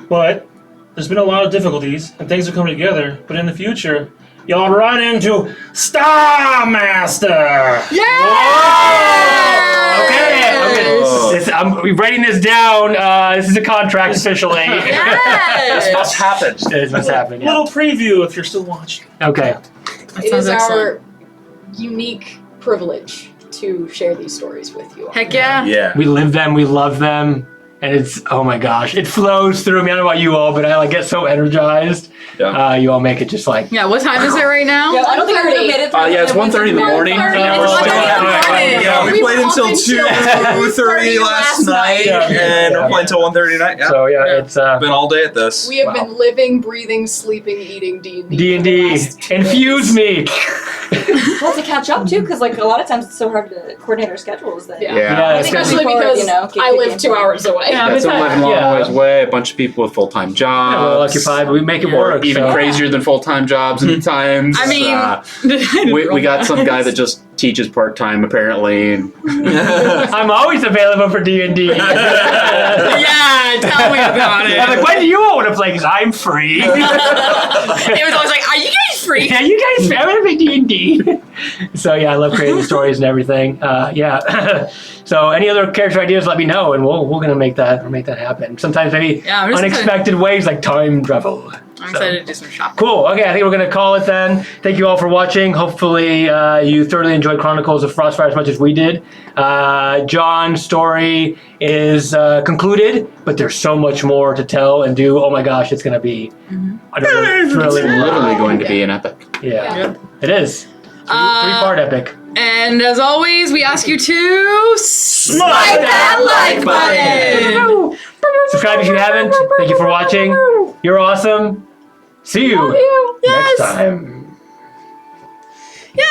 but there's been a lot of difficulties and things are coming together. But in the future, y'all run into Star Master. Okay. I'm writing this down. This is a contract officially. Yes! This must happen. This must happen. Yeah. Little preview if you're still watching. Okay. That It sounds is excellent. our unique privilege to share these stories with you all. Heck yeah. Yeah. We live them. We love them. And it's, oh my gosh, it flows through me. I don't know about you all, but I get so energized. Yeah. You all make it just like, Yeah, what time is it right now? Yeah, I don't think I would have made it through. Yeah, it's 1:30 in the morning. 1:30. Yeah, It's we're 1:30 in the like- morning. Yeah, we We played were until up until 2:30 last night, Yeah. and Yeah. we're playing until 1:30 tonight. Yeah. so yeah, Yeah. it's Been all day at this. We have Wow. been living, breathing, sleeping, eating D&D. D&D. Infuse me. Well, to catch up too, because like a lot of times it's so hard to coordinate our schedules. That Yeah. Yeah, it's Especially Before, because you know, I live 2 hours away. Yeah, That's a living long Yeah. ways away. A bunch of people with full-time jobs. Yeah, we're occupied, but we make it Yeah. work. Even so. crazier than full-time jobs at times. I mean, we got some guy that just teaches part-time apparently. And I'm always available for D&D. yeah, tell me about it. I'm like, when do you all want to play? Because I'm free. It was always like, are you guys free? Yeah, you guys, I'm gonna play D&D. So yeah, I love creating stories and everything. Yeah. So any other character ideas, let me know, and we're gonna make that happen. Sometimes maybe Yeah, I'm just unexpected ways like time travel. I'm excited to do some shopping. Cool. Okay, I think we're gonna call it then. Thank you all for watching. Hopefully you thoroughly enjoyed Chronicles of Frostfire as much as we did. John's story is concluded, but there's so much more to tell and do. Oh my gosh, it's gonna be another thrilling. literally going to be an epic. Yeah. It is. Three-part epic. And as always, we ask you to smack that like button. Subscribe if you haven't. Thank you for watching. You're awesome. See you next time. Yay!